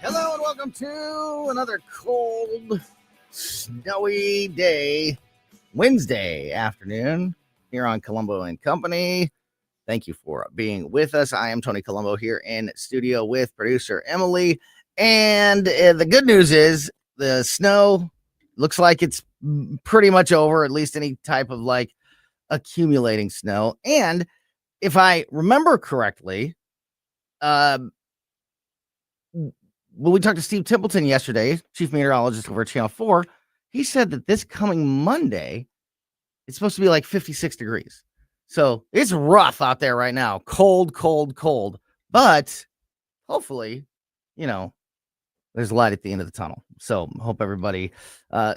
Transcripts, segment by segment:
Hello and welcome to another cold, snowy day, Wednesday afternoon here on Colombo Company. Thank you for being with us. I am Tony Colombo here in studio with producer Emily. And the good news is the snow looks like it's pretty much over, at least any type of like accumulating snow. And if I remember correctly, well, we talked to Steve Templeton yesterday, chief meteorologist over at Channel 4. He said that this coming Monday, it's supposed to be like 56 degrees. So it's rough out there right now. Cold, cold, cold. But hopefully, there's light at the end of the tunnel. So hope everybody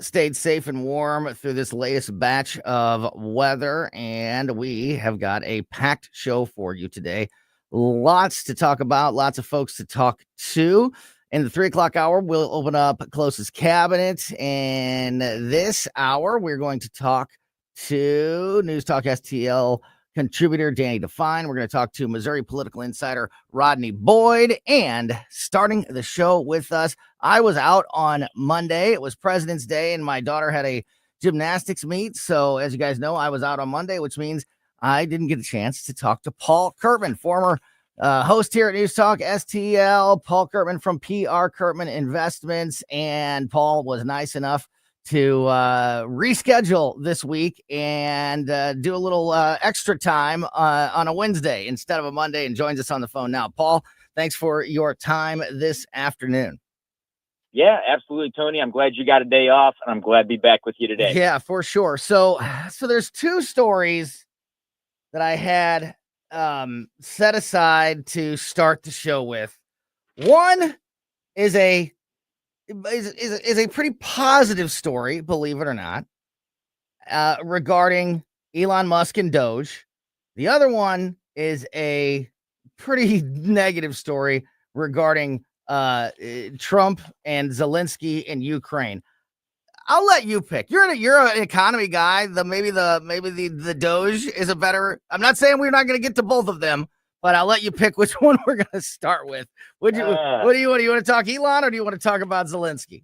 stayed safe and warm through this latest batch of weather. And we have got a packed show for you today. Lots to talk about, lots of folks to talk to. In the 3 o'clock hour, we'll open up Closest Cabinet. And this hour, we're going to talk to News Talk STL contributor Danny Define. We're going to talk to Missouri political insider Rodney Boyd. And starting the show with us, I was out on Monday. It was President's Day, and my daughter had a gymnastics meet. So as you guys know, I was out on Monday, which means I didn't get a chance to talk to Paul Kurtman, former host here at News Talk STL, Paul Kurtman from PR Kurtman Investments. And Paul was nice enough to reschedule this week and do a little extra time on a Wednesday instead of a Monday, and joins us on the phone now. Paul, thanks for your time this afternoon. Yeah, absolutely, Tony. I'm glad you got a day off, and I'm glad to be back with you today. Yeah, for sure. So there's two stories that I had set aside to start the show with. One is a pretty positive story, believe it or not, regarding Elon Musk and Doge. The other one is a pretty negative story regarding Trump and Zelensky in Ukraine. I'll let you pick. You're an economy guy. Maybe the Doge is a better. I'm not saying we're not going to get to both of them, but I'll let you pick which one we're going to start with. What do you want? Do you want to talk Elon, or do you want to talk about Zelensky?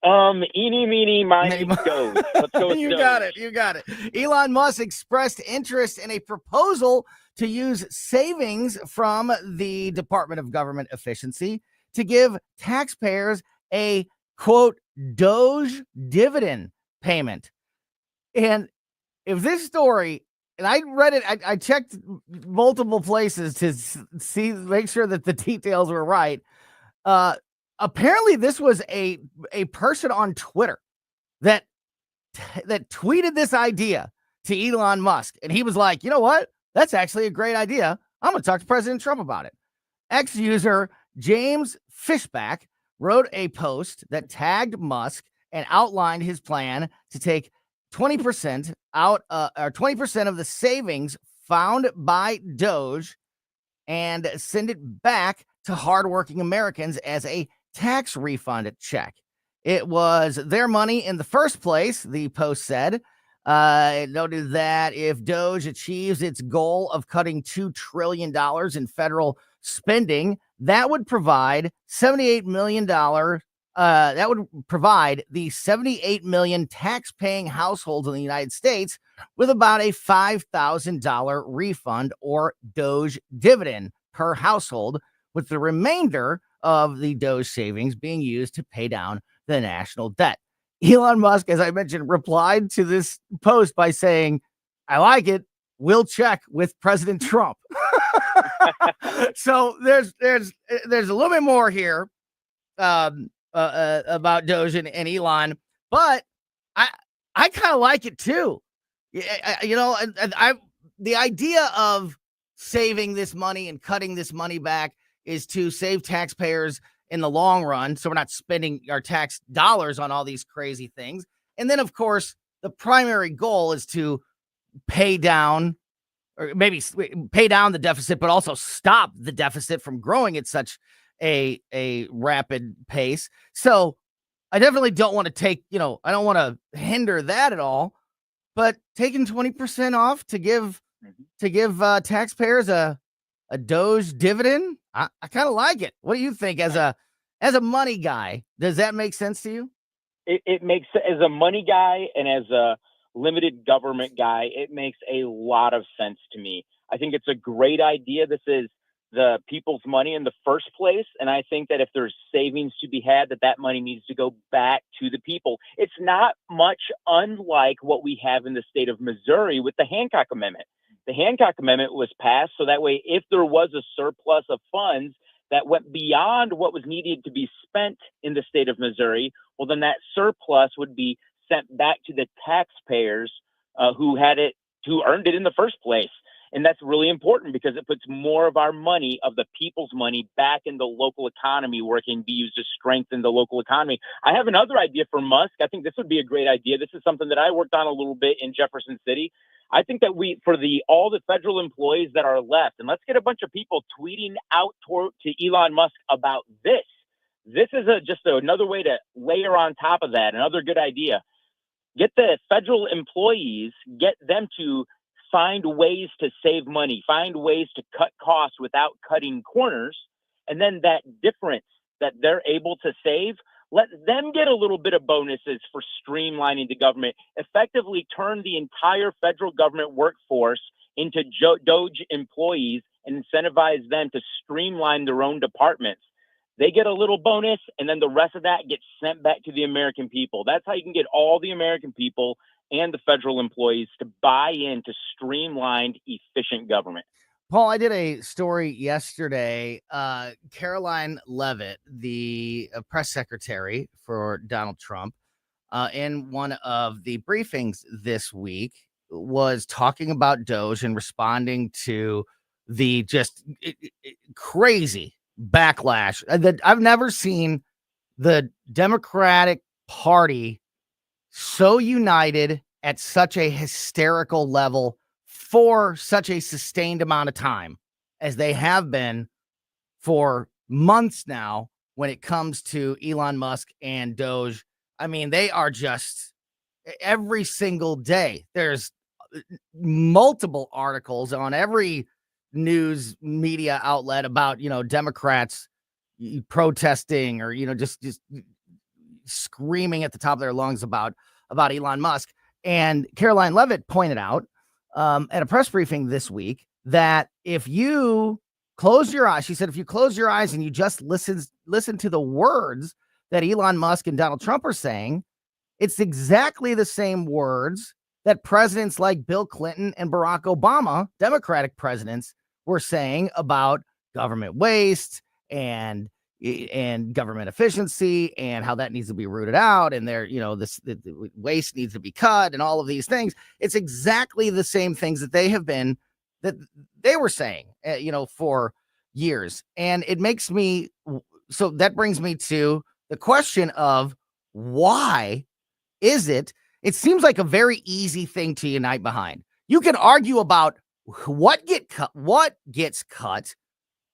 Eeny, meeny, miny, Doge. Let's go with You Doge. got it. Elon Musk expressed interest in a proposal to use savings from the Department of Government Efficiency to give taxpayers a, quote, Doge dividend payment. And if this story, and I read it, I checked multiple places to make sure that the details were right. Apparently this was a person on Twitter that tweeted this idea to Elon Musk. And he was like, you know what? That's actually a great idea. I'm going to talk to President Trump about it. Ex-user James Fishback wrote a post that tagged Musk and outlined his plan to take 20% out, or 20% of the savings found by Doge and send it back to hardworking Americans as a tax refund check. It was their money in the first place, the post said. It noted that if Doge achieves its goal of cutting $2 trillion in federal spending, that would provide $78 million. That would provide the 78 million tax-paying households in the United States with about a $5,000 refund or Doge dividend per household, with the remainder of the Doge savings being used to pay down the national debt. Elon Musk, as I mentioned, replied to this post by saying, "I like it. We'll check with President Trump." So there's a little bit more here about Doge and Elon, but I kind of like it too. The idea of saving this money and cutting this money back is to save taxpayers in the long run, so we're not spending our tax dollars on all these crazy things. And then, of course, the primary goal is to pay down, or maybe pay down the deficit, but also stop the deficit from growing at such a rapid pace. So I definitely don't want to take, I don't want to hinder that at all, but taking 20% off to give taxpayers a Doge dividend, I kind of like it. What do you think as As a money guy, does that make sense to you? It makes, as a money guy and as a limited government guy, it makes a lot of sense to me. I think it's a great idea. This is the people's money in the first place. And I think that if there's savings to be had, that money needs to go back to the people. It's not much unlike what we have in the state of Missouri with the Hancock Amendment. The Hancock Amendment was passed so that way, if there was a surplus of funds that went beyond what was needed to be spent in the state of Missouri, well, then that surplus would be sent back to the taxpayers who earned it in the first place. And that's really important because it puts more of our money, of the people's money, back in the local economy where it can be used to strengthen the local economy. I have another idea for Musk. I think this would be a great idea. This is something that I worked on a little bit in Jefferson City. I think that all the federal employees that are left, and let's get a bunch of people tweeting out to Elon Musk about this. This is just another way to layer on top of that. Another good idea. Get the federal employees, get them to find ways to save money, find ways to cut costs without cutting corners. And then that difference that they're able to save, let them get a little bit of bonuses for streamlining the government, effectively turn the entire federal government workforce into Doge employees and incentivize them to streamline their own departments. They get a little bonus, and then the rest of that gets sent back to the American people. That's how you can get all the American people and the federal employees to buy into streamlined, efficient government. Paul, I did a story yesterday. Caroline Leavitt, the press secretary for Donald Trump, in one of the briefings this week, was talking about Doge and responding to the just crazy backlash that I've never seen the Democratic Party so united at such a hysterical level for such a sustained amount of time as they have been for months now when it comes to Elon Musk and Doge. I mean, they are just every single day. There's multiple articles on every news media outlet about, Democrats protesting or, just screaming at the top of their lungs about Elon Musk. And Caroline Leavitt pointed out at a press briefing this week that if you close your eyes, she said, if you close your eyes and you just listen to the words that Elon Musk and Donald Trump are saying, it's exactly the same words that presidents like Bill Clinton and Barack Obama, Democratic presidents, were saying about government waste and government efficiency and how that needs to be rooted out. And the waste needs to be cut and all of these things. It's exactly the same things that they were saying, for years. And so that brings me to the question of why is it seems like a very easy thing to unite behind. You can argue about what gets cut,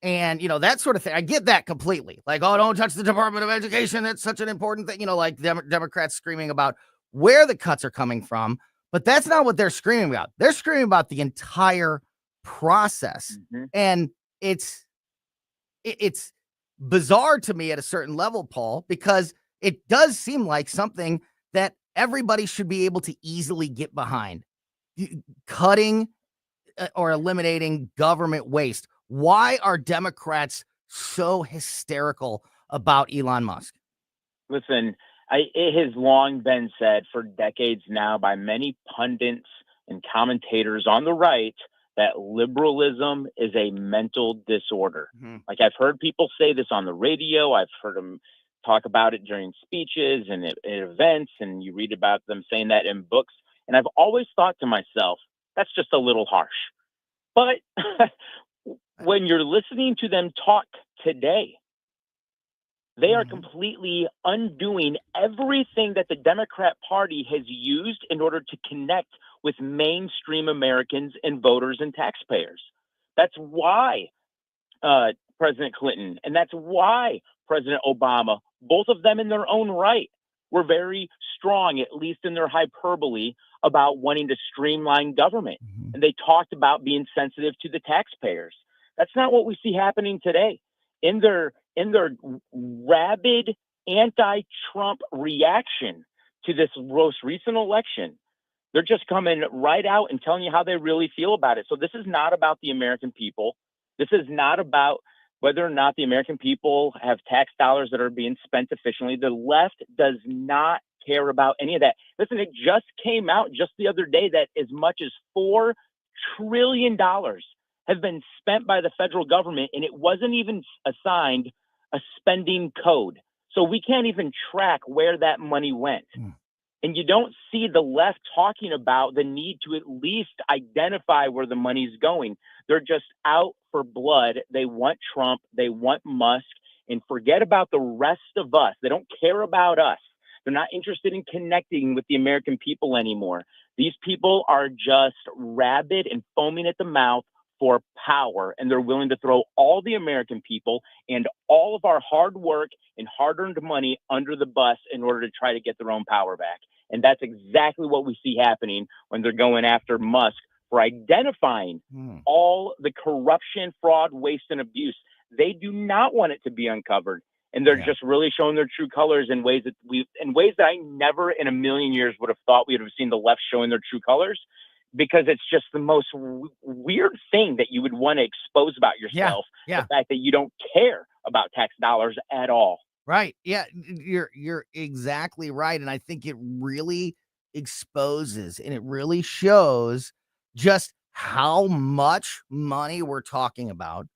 and that sort of thing. I get that completely. Like, oh, don't touch the Department of Education. That's such an important thing. Like Democrats screaming about where the cuts are coming from, but that's not what they're screaming about. They're screaming about the entire process, and it's bizarre to me at a certain level, Paul, because it does seem like something that everybody should be able to easily get behind. Cutting or eliminating government waste. Why are Democrats so hysterical about Elon Musk? Listen, it has long been said for decades now by many pundits and commentators on the right that liberalism is a mental disorder. Like, I've heard people say this on the radio. I've heard them talk about it during speeches and at events, and you read about them saying that in books. And I've always thought to myself, that's just a little harsh. But when you're listening to them talk today, they are completely undoing everything that the Democrat Party has used in order to connect with mainstream Americans and voters and taxpayers. That's why President Clinton and that's why President Obama, both of them in their own right, were very strong, at least in their hyperbole, about wanting to streamline government. And they talked about being sensitive to the taxpayers. That's not what we see happening today. In their in their rabid anti-Trump reaction to this most recent election. They're just coming right out and telling you how they really feel about it. So this is not about the American people. This is not about whether or not the American people have tax dollars that are being spent efficiently. The left does not care about any of that. Listen, it just came out just the other day that as much as $4 trillion have been spent by the federal government, and it wasn't even assigned a spending code. So we can't even track where that money went. And you don't see the left talking about the need to at least identify where the money's going. They're just out for blood. They want Trump. They want Musk. And forget about the rest of us. They don't care about us. They're not interested in connecting with the American people anymore. These people are just rabid and foaming at the mouth for power, and they're willing to throw all the American people and all of our hard work and hard-earned money under the bus in order to try to get their own power back. And that's exactly what we see happening when they're going after Musk for identifying all the corruption, fraud, waste, and abuse. They do not want it to be uncovered. And they're just really showing their true colors in ways that I never in a million years would have thought we would have seen the left showing their true colors, because it's just the most weird thing that you would want to expose about yourself. The fact that you don't care about tax dollars at all. Right. Yeah, you're exactly right. And I think it really exposes and it really shows just how much money we're talking about,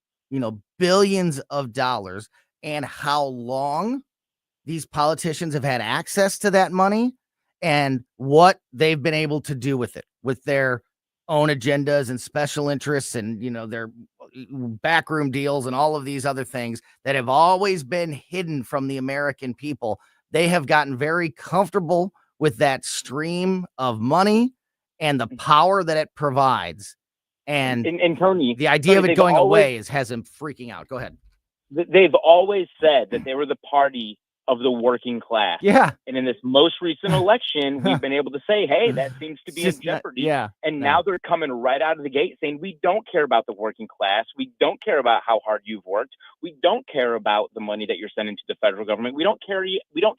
billions of dollars, and how long these politicians have had access to that money and what they've been able to do with it, with their own agendas and special interests and, their backroom deals and all of these other things that have always been hidden from the American people. They have gotten very comfortable with that stream of money and the power that it provides. And Tony, the idea of it going away has him freaking out. Go ahead. They've always said that they were the party of the working class. Yeah. And in this most recent election, we've been able to say, hey, that seems to be in jeopardy. Now they're coming right out of the gate saying, we don't care about the working class. We don't care about how hard you've worked. We don't care about the money that you're sending to the federal government. We don't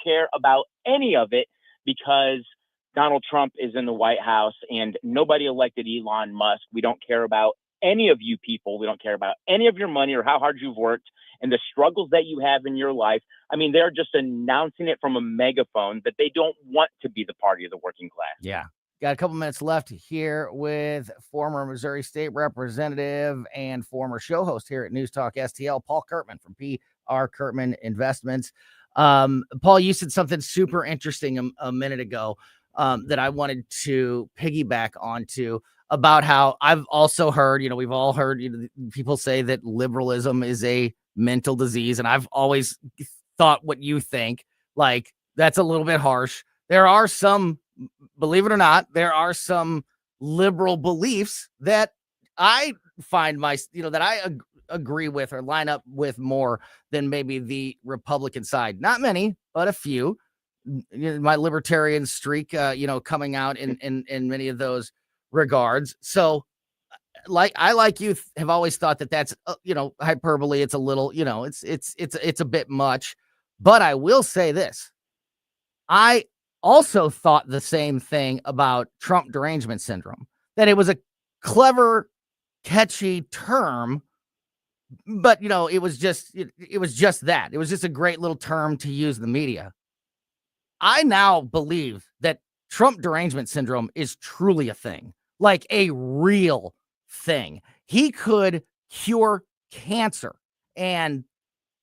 care about any of it, because Donald Trump is in the White House and nobody elected Elon Musk. We don't care about any of you people. We don't care about any of your money or how hard you've worked and the struggles that you have in your life. I mean, they're just announcing it from a megaphone that they don't want to be the party of the working class. Yeah. Got a couple minutes left here with former Missouri State Representative and former show host here at News Talk STL, Paul Kurtman from PR Kurtman Investments. Paul, you said something super interesting a minute ago that I wanted to piggyback onto, about how I've also heard, we've all heard people say that liberalism is a mental disease. And I've always thought what you think, like, that's a little bit harsh. There are some, believe it or not, there are some liberal beliefs that I find that I agree with or line up with more than maybe the Republican side. Not many, but a few. My libertarian streak, coming out in many of those regards. So like you have always thought that that's hyperbole. It's a little, it's a bit much, but I will say this. I also thought the same thing about Trump derangement syndrome, that it was a clever, catchy term, but it was just that. It was just a great little term to use in the media. I now believe that Trump derangement syndrome is truly a thing, like a real thing. He could cure cancer and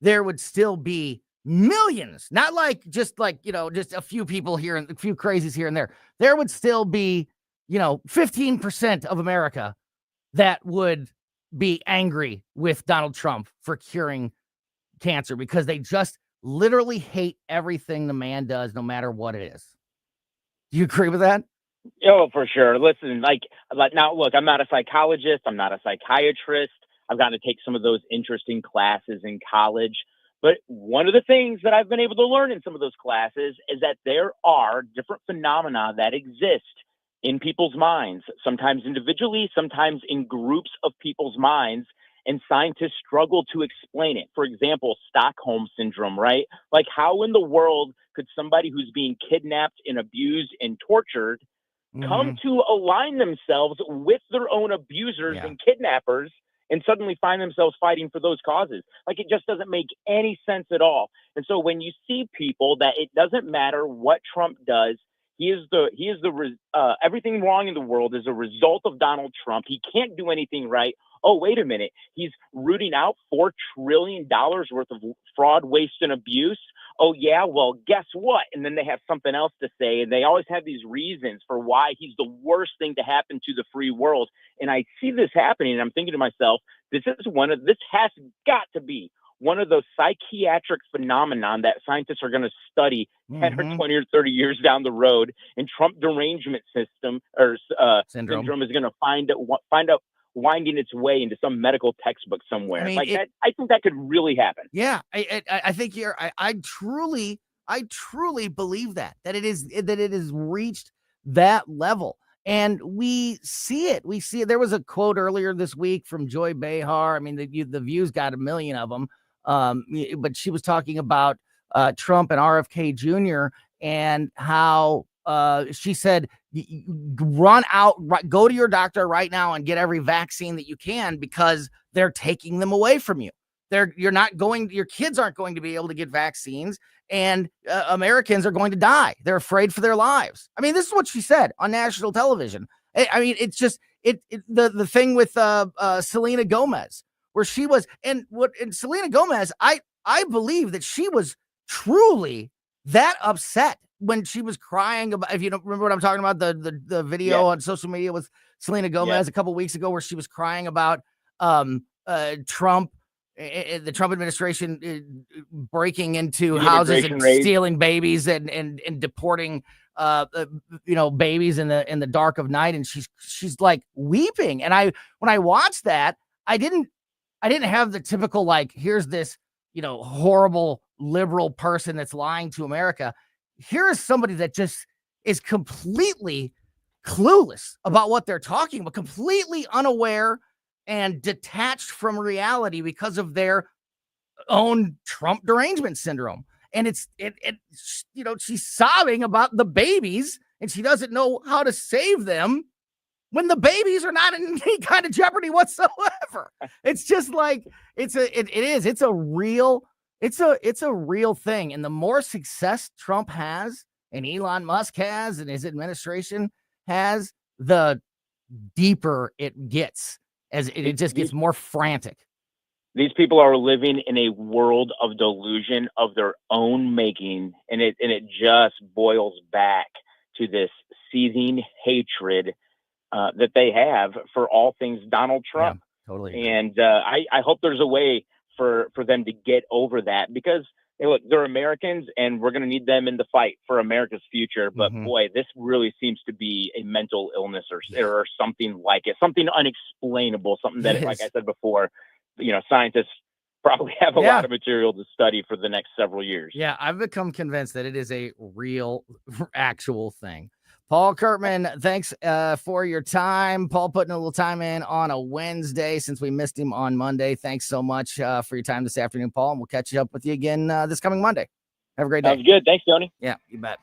there would still be millions, not just a few people here and a few crazies here and there. There would still be, 15% of America that would be angry with Donald Trump for curing cancer, because they just literally hate everything the man does, no matter what it is. Do you agree with that? Oh, for sure. Listen, like now, look, I'm not a psychologist. I'm not a psychiatrist. I've gotten to take some of those interesting classes in college. But one of the things that I've been able to learn in some of those classes is that there are different phenomena that exist in people's minds, sometimes individually, sometimes in groups of people's minds. and scientists struggle to explain it. For example, Stockholm syndrome, right? Like, how in the world could somebody who's being kidnapped and abused and tortured come to align themselves with their own abusers and kidnappers and suddenly find themselves fighting for those causes? Like, it just doesn't make any sense at all. And so when you see people that it doesn't matter what Trump does, everything wrong in the world is a result of Donald Trump. He can't do anything right. Oh, wait a minute. He's rooting out $4 trillion worth of fraud, waste, and abuse. Oh, yeah, well, guess what? And then they have something else to say. And they always have these reasons for why he's the worst thing to happen to the free world. And I see this happening, and I'm thinking to myself, this has got to be one of those psychiatric phenomenon that scientists are going to study 10 or 20 or 30 years down the road. And Trump derangement syndrome is going to find out winding its way into some medical textbook somewhere. I think that could really happen. Yeah, I think I truly believe that it has reached that level, and we see it. There was a quote earlier this week from Joy Behar. I mean, the View's got 1 million of them, but she was talking about Trump and RFK Jr. and how she said, run out, go to your doctor right now and get every vaccine that you can, because they're taking them away from you. Your kids aren't going to be able to get vaccines, and Americans are going to die. They're afraid for their lives. I mean, this is what she said on national television. I mean, it's just the thing with Selena Gomez, where she was, and Selena Gomez, I believe that she was truly that upset when she was crying about, if you don't remember what I'm talking about, the video on social media with Selena Gomez a couple weeks ago, where she was crying about Trump, the Trump administration breaking into houses and stealing babies and deporting babies in the dark of night, and she's like weeping. And when I watched that, I didn't have the typical, like, here's this horrible liberal person that's lying to America. Here is somebody that just is completely clueless about what they're talking about, completely unaware and detached from reality because of their own Trump derangement syndrome. And she's sobbing about the babies, and she doesn't know how to save them when the babies are not in any kind of jeopardy whatsoever. It's just like, it's a real thing. And the more success Trump has, and Elon Musk has, and his administration has, the deeper it gets, as it just gets more frantic. These people are living in a world of delusion of their own making, and it just boils back to this seething hatred that they have for all things Donald Trump. Yeah, totally. And I hope there's a way for them to get over that, because hey, look, they're Americans, and we're going to need them in the fight for America's future. But boy, this really seems to be a mental illness or something like it, something unexplainable, something that, like I said before, scientists probably have a lot of material to study for the next several years. Yeah, I've become convinced that it is a real, actual thing. Paul Kurtman, thanks for your time. Paul putting a little time in on a Wednesday since we missed him on Monday. Thanks so much for your time this afternoon, Paul, and we'll catch up with you again this coming Monday. Have a great day. Sounds good. Thanks, Tony. Yeah, you bet.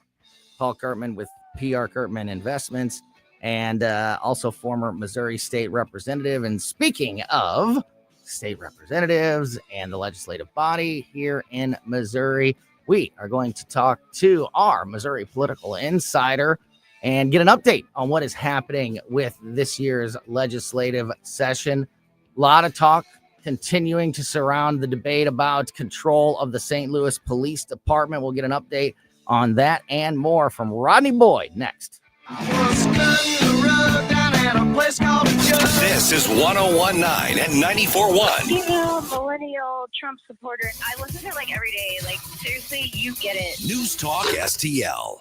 Paul Kurtman with PR Kurtman Investments, and also former Missouri State Representative. And speaking of state representatives and the legislative body here in Missouri, we are going to talk to our Missouri political insider and get an update on what is happening with this year's legislative session. A lot of talk continuing to surround the debate about control of the St. Louis Police Department. We'll get an update on that and more from Rodney Boyd next. This is 101.9 and 94.1. Millennial Trump supporter. I listen to it like every day. Like, seriously, you get it. News Talk STL.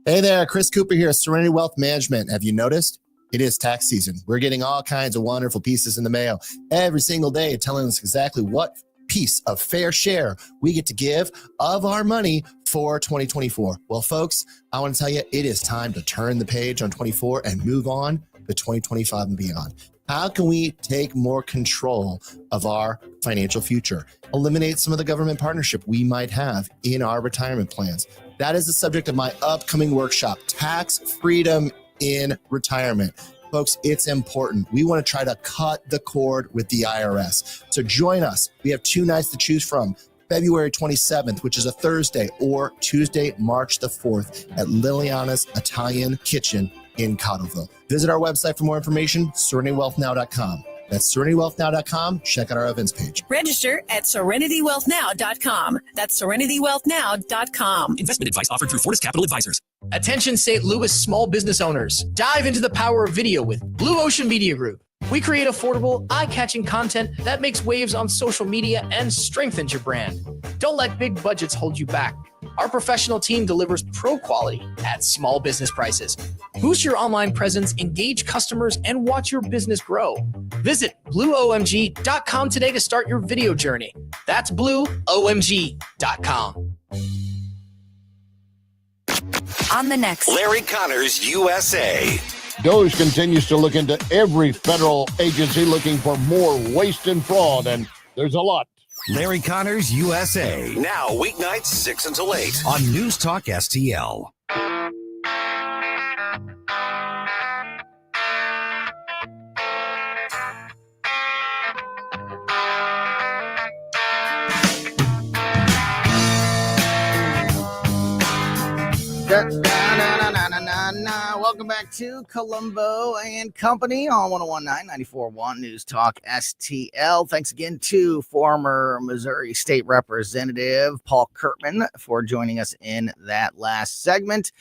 Hey there, Chris Cooper here, Serenity Wealth Management. Have you noticed? It is tax season. We're getting all kinds of wonderful pieces in the mail every single day telling us exactly what piece of fair share we get to give of our money for 2024. Well, folks, I want to tell you, it is time to turn the page on 24 and move on to 2025 and beyond. How can we take more control of our financial future? Eliminate some of the government partnership we might have in our retirement plans. That is the subject of my upcoming workshop, Tax Freedom in Retirement. Folks, it's important. We want to try to cut the cord with the IRS. So join us. We have 2 nights to choose from. February 27th, which is a Thursday, or Tuesday, March the 4th at Liliana's Italian Kitchen in Cottleville. Visit our website for more information, SerenityWealthNow.com. That's SerenityWealthNow.com. Check out our events page. Register at SerenityWealthNow.com. That's SerenityWealthNow.com. Investment advice offered through Fortis Capital Advisors. Attention St. Louis small business owners. Dive into the power of video with Blue Ocean Media Group. We create affordable, eye-catching content that makes waves on social media and strengthens your brand. Don't let big budgets hold you back. Our professional team delivers pro quality at small business prices. Boost your online presence, engage customers, and watch your business grow. Visit blueomg.com today to start your video journey. That's blueomg.com. On the next Larry Connors, USA. DOJ continues to look into every federal agency looking for more waste and fraud, and there's a lot. Larry Connors, USA. Now, weeknights 6 until 8 on News Talk STL. Welcome back to Colombo and Company on 101.9 94.1 News Talk STL. Thanks again to former Missouri State Representative Paul Kurtman for joining us in that last segment.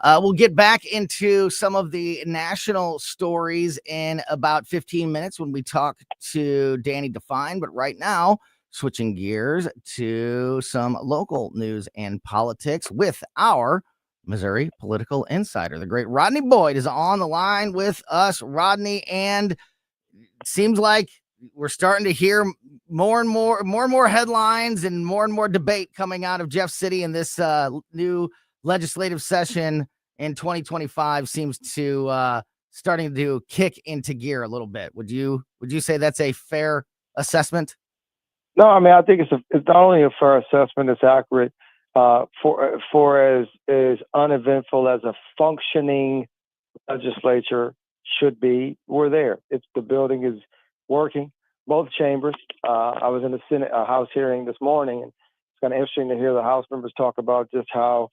We'll get back into some of the national stories in about 15 minutes when we talk to Danny Define. But right now, switching gears to some local news and politics with our Missouri political insider. The great Rodney Boyd is on the line with us. Rodney, and it seems like we're starting to hear more and more headlines and more debate coming out of Jeff City, and this new legislative session in 2025 seems to starting to kick into gear a little bit. Would you say that's a fair assessment? No, I mean, I think it's not only a fair assessment, it's accurate. For as uneventful as a functioning legislature should be, we're there. The building is working, both chambers. I was in the House hearing this morning, and it's kind of interesting to hear the House members talk about just how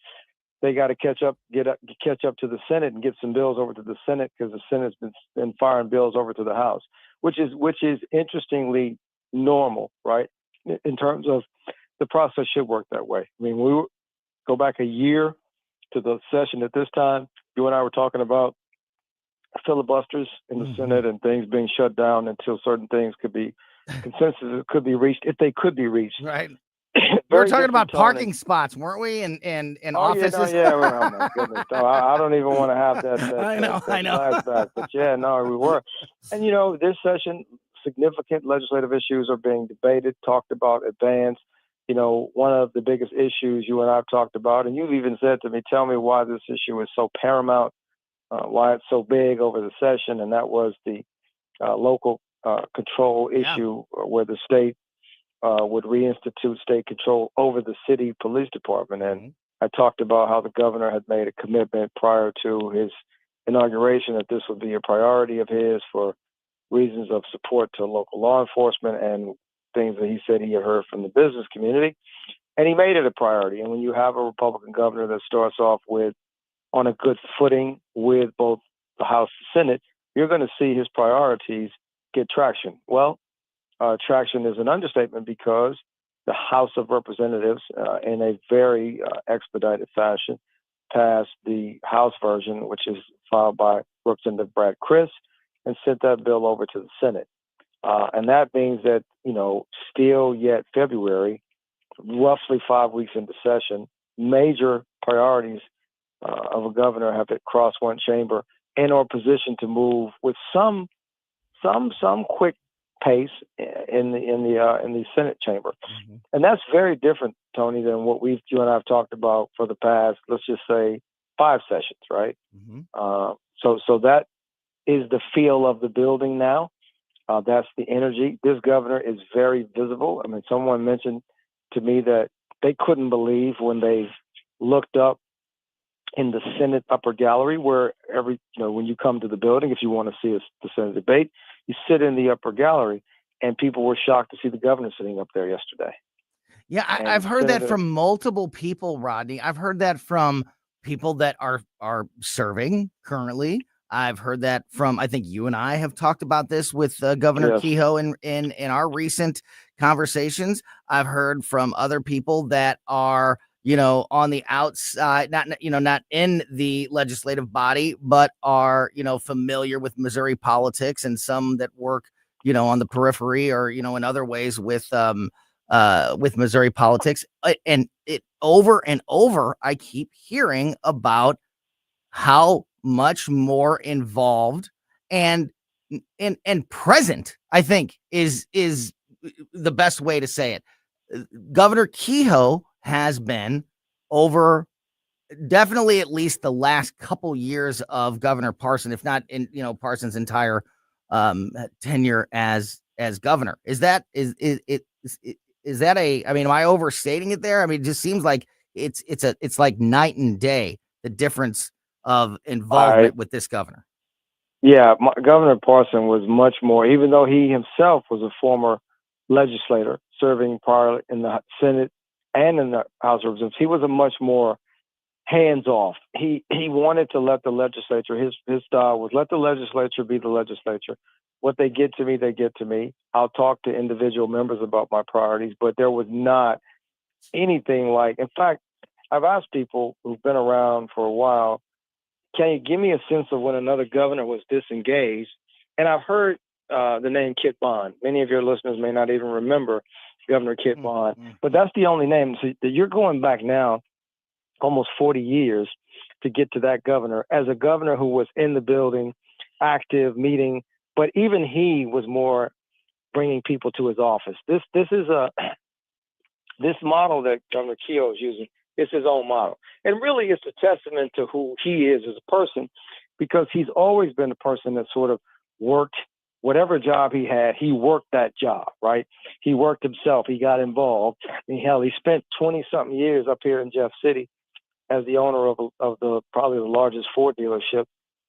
they got to catch up to the Senate and get some bills over to the Senate, because the Senate's been firing bills over to the House, which is interestingly normal, right? In terms of the process should work that way. I mean, we go back a year to the session at this time. You and I were talking about filibusters in the Senate and things being shut down until certain things consensus could be reached, if they could be reached. Right. We were talking about parking spots, weren't we? And offices. Yeah, oh my goodness. No, I don't even want to have that. I know. Flashback. But yeah, no, we were. And this session, significant legislative issues are being debated, talked about, advanced. One of the biggest issues you and I've talked about, and you've even said to me, tell me why this issue is so paramount, why it's so big over the session, and that was the local control issue, where the state would reinstitute state control over the city police department. And I talked about how the governor had made a commitment prior to his inauguration that this would be a priority of his for reasons of support to local law enforcement and things that he said he had heard from the business community, and he made it a priority. And when you have a Republican governor that starts off on a good footing with both the House and Senate, you're going to see his priorities get traction. Well, traction is an understatement, because the House of Representatives, in a very expedited fashion, passed the House version, which is filed by Representative Brad Criss, and sent that bill over to the Senate. And that means that, still yet February, roughly 5 weeks into session, major priorities of a governor have to cross one chamber and are positioned to move with some quick pace in the Senate chamber. And that's very different, Tony, than what you and I have talked about for the past, let's just say, 5 sessions, right? So that is the feel of the building now. That's the energy. This governor is very visible. I mean, someone mentioned to me that they couldn't believe when they looked up in the Senate upper gallery, where when you come to the building, if you want to see the Senate debate, you sit in the upper gallery, and people were shocked to see the governor sitting up there yesterday. Yeah, I've heard that from multiple people, Rodney. I've heard that from people that are serving currently. I've heard that from, I think you and I have talked about this with Governor Yes. Kehoe in our recent conversations. I've heard from other people that are, on the outside, not in the legislative body, but are, familiar with Missouri politics, and some that work, on the periphery or, in other ways with Missouri politics. And it over and over, I keep hearing about how much more involved and present, I think, is the best way to say it. Governor Kehoe has been over definitely at least the last couple years of Governor Parson, if not in Parson's entire tenure as governor. Is that I mean, am I overstating it there? I mean, it just seems like it's like night and day, the difference of involvement with this governor. Yeah, Governor Parson was much more, even though he himself was a former legislator serving prior in the Senate and in the House of Representatives. He was a much more hands off. He wanted to let the legislature, his style was let the legislature be the legislature. What they get to me, they get to me. I'll talk to individual members about my priorities, but there was not anything like, in fact, I've asked people who've been around for a while, can you give me a sense of when another governor was disengaged? And I've heard the name Kit Bond. Many of your listeners may not even remember Governor Kit Bond, but that's the only name. So you're going back now almost 40 years to get to that governor, as a governor who was in the building, active, meeting, but even he was more bringing people to his office. This model that Governor Kehoe is using is his own model. And really it's a testament to who he is as a person, because he's always been a person that sort of worked whatever job he had, he worked that job, right? He worked himself. He got involved. And hell, he spent 20-something years up here in Jeff City as the owner of the probably the largest Ford dealership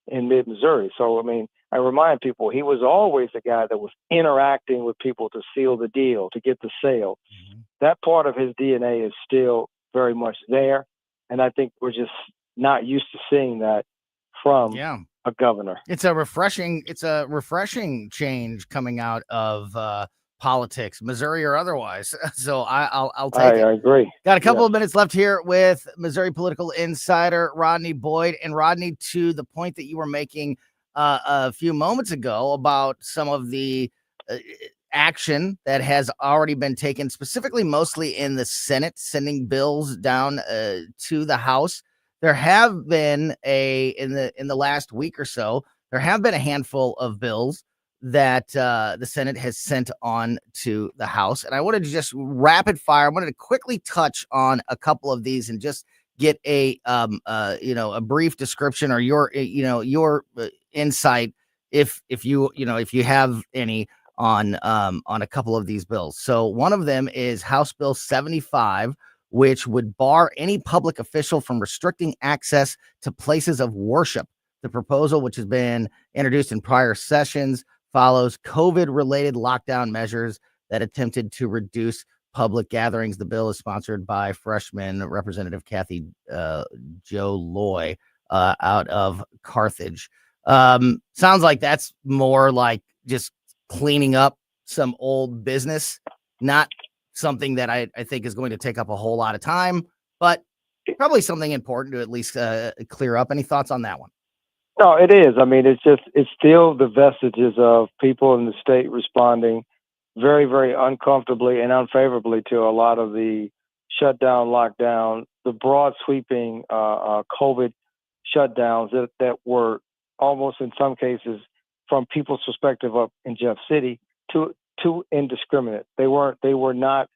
in mid-Missouri. So, I mean, I remind people, he was always the guy that was interacting with people to seal the deal, to get the sale. Mm-hmm. That part of his DNA is still very much there. And I think we're just not used to seeing that from a governor. It's a refreshing change coming out of politics, Missouri or otherwise. So I'll take it. I agree. Got a couple of minutes left here with Missouri political insider Rodney Boyd. And Rodney, to the point that you were making a few moments ago about some of the action that has already been taken, specifically mostly in the Senate, sending bills down to the House. There have been in the last week or so, there have been a handful of bills that the Senate has sent on to the House. And I wanted to just rapid fire. I wanted to quickly touch on a couple of these and just get a brief description or your insight if you have any on a couple of these bills. So one of them is House Bill 75, which would bar any public official from restricting access to places of worship. The proposal, which has been introduced in prior sessions, follows COVID-related lockdown measures that attempted to reduce public gatherings. The bill is sponsored by freshman Representative Kathy Jo Loy out of Carthage. Sounds like that's more like just cleaning up some old business, not something that I think is going to take up a whole lot of time, but probably something important to at least clear up. Any thoughts on that one? No, it is. I mean, it's still the vestiges of people in the state responding very, very uncomfortably and unfavorably to a lot of the shutdown, lockdown, the broad sweeping COVID shutdowns that were almost in some cases, from people's perspective up in Jeff City, too indiscriminate. They were not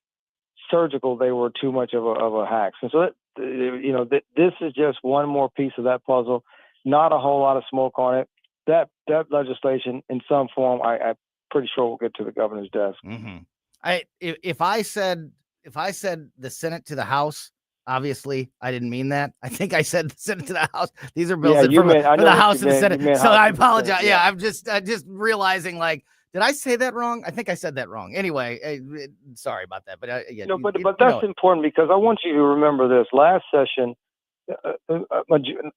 surgical. They were too much of a hack. And so this is just one more piece of that puzzle. Not a whole lot of smoke on it. That legislation in some form, I pretty sure we'll get to the governor's desk. Mm-hmm. If I said the Senate to the House, obviously I didn't mean that. I think I said the Senate to the House. These are bills from the House to the Senate. So I apologize. Yeah, I'm just realizing, like, did I say that wrong? I think I said that wrong. Anyway, sorry about that. But but that's important, because I want you to remember this. Last session,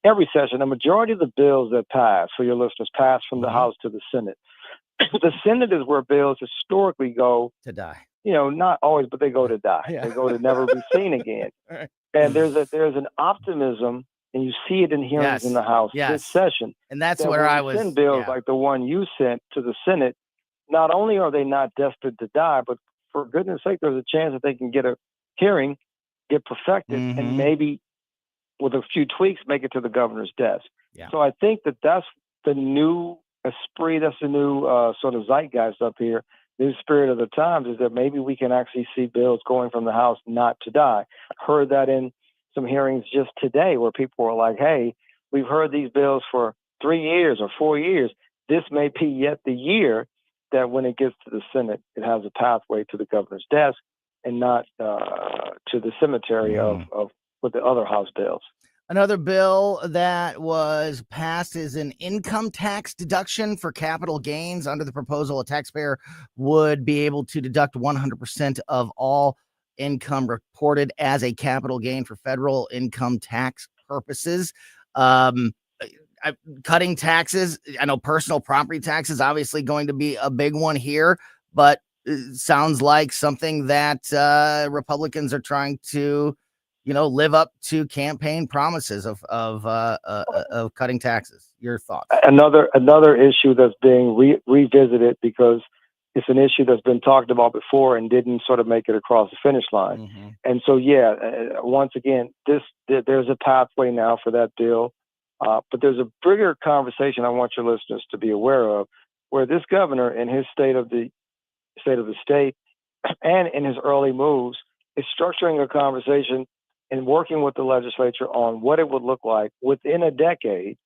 every session, a majority of the bills that pass, for your listeners, pass from the House to the Senate. The Senate is where bills historically go to die. Not always, but they go to die. Yeah. They go to never be seen again. Right. And there's an optimism, and you see it in hearings in the House this session. And that's where I was. Send bills like the one you sent to the Senate. Not only are they not destined to die, but for goodness sake, there's a chance that they can get a hearing, get perfected, and maybe with a few tweaks, make it to the governor's desk. Yeah. So I think that's the new esprit, that's the new sort of zeitgeist up here, new spirit of the times, is that maybe we can actually see bills going from the House not to die. Heard that in some hearings just today, where people were like, hey, we've heard these bills for 3 years or 4 years. This may be yet the year that when it gets to the Senate, it has a pathway to the governor's desk and not to the cemetery of with the other House bills. Another bill that was passed is an income tax deduction for capital gains. Under the proposal, a taxpayer would be able to deduct 100% of all income reported as a capital gain for federal income tax purposes. Cutting taxes. I know personal property tax is obviously going to be a big one here, but it sounds like something that Republicans are trying to live up to campaign promises of cutting taxes. Your thoughts? Another issue that's being revisited, because it's an issue that's been talked about before and didn't sort of make it across the finish line. And so, once again, there's a pathway now for that bill, but there's a bigger conversation I want your listeners to be aware of, where this governor, in his state of the state and in his early moves, is structuring a conversation and working with the legislature on what it would look like within a decade,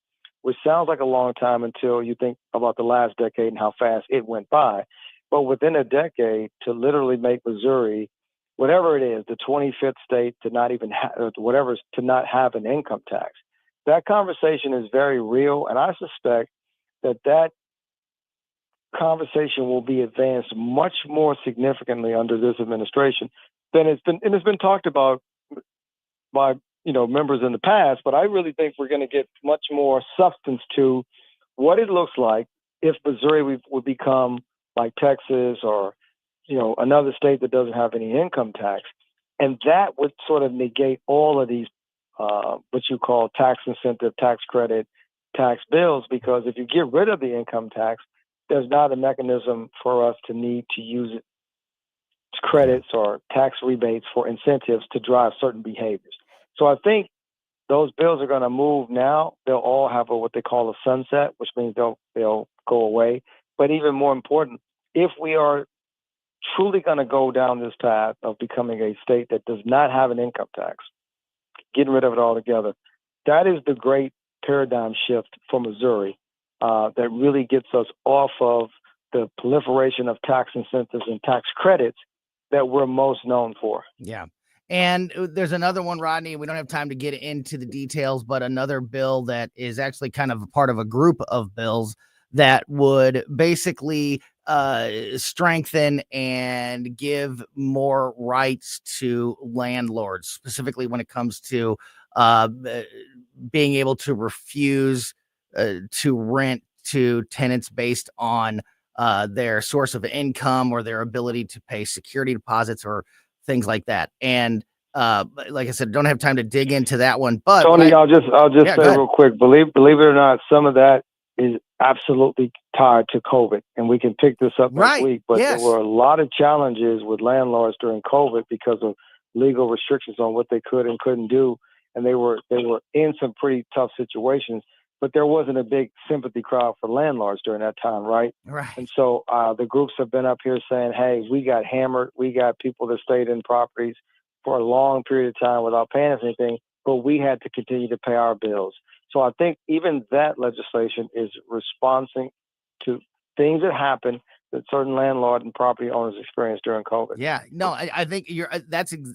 which sounds like a long time until you think about the last decade and how fast it went by. But within a decade, to literally make Missouri, whatever it is, the 25th state to not even to not have an income tax. That conversation is very real, and I suspect that conversation will be advanced much more significantly under this administration than it's been talked about by members in the past. But I really think we're going to get much more substance to what it looks like if Missouri would become like Texas or another state that doesn't have any income tax, and that would sort of negate all of these what you call tax incentive, tax credit, tax bills, because if you get rid of the income tax, there's not a mechanism for us to need to use it credits or tax rebates for incentives to drive certain behaviors. So I think those bills are going to move now. They'll all have what they call a sunset, which means they'll go away. But even more important, if we are truly going to go down this path of becoming a state that does not have an income tax, getting rid of it altogether, that is the great paradigm shift for Missouri that really gets us off of the proliferation of tax incentives and tax credits that we're most known for. Yeah. And there's another one, Rodney. We don't have time to get into the details, but another bill that is actually kind of a part of a group of bills that would basically strengthen and give more rights to landlords, specifically when it comes to being able to refuse to rent to tenants based on their source of income or their ability to pay security deposits or things like that. And like I said, don't have time to dig into that one. But Tony, I'll just say real quick, believe it or not, some of that is absolutely tied to COVID, and we can pick this up next week. But there were a lot of challenges with landlords during COVID because of legal restrictions on what they could and couldn't do, and they were in some pretty tough situations. But there wasn't a big sympathy crowd for landlords during that time, right? Right. And so the groups have been up here saying, hey, we got hammered. We got people that stayed in properties for a long period of time without paying us anything, but we had to continue to pay our bills. So I think even that legislation is responding to things that happen that certain landlord and property owners experienced during COVID. Yeah, no, I think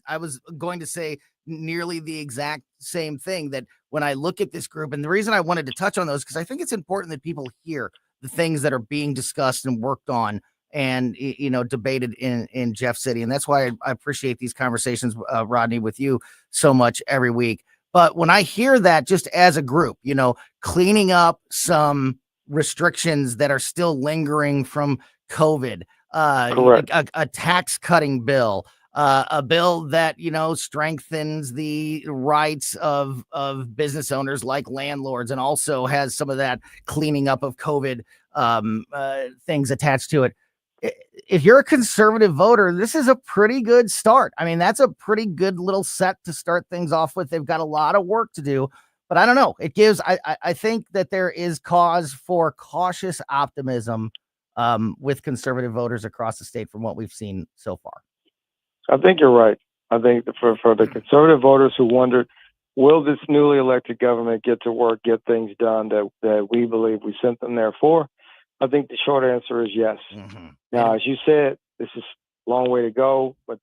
I was going to say nearly the exact same thing, that when I look at this group, and the reason I wanted to touch on those, because I think it's important that people hear the things that are being discussed and worked on and, debated in Jeff City. And that's why I appreciate these conversations, Rodney, with you so much every week. But when I hear that, just as a group, cleaning up some restrictions that are still lingering from COVID, a tax cutting bill, a bill that strengthens the rights of business owners like landlords, and also has some of that cleaning up of COVID things attached to it. If you're a conservative voter, this is a pretty good start. I mean, that's a pretty good little set to start things off with. They've got a lot of work to do, but I don't know. It gives, I think that there is cause for cautious optimism with conservative voters across the state from what we've seen so far. I think you're right. I think for the conservative voters who wondered, will this newly elected government get to work, get things done that we believe we sent them there for? I think the short answer is yes. Mm-hmm. Now, as you said, this is a long way to go, but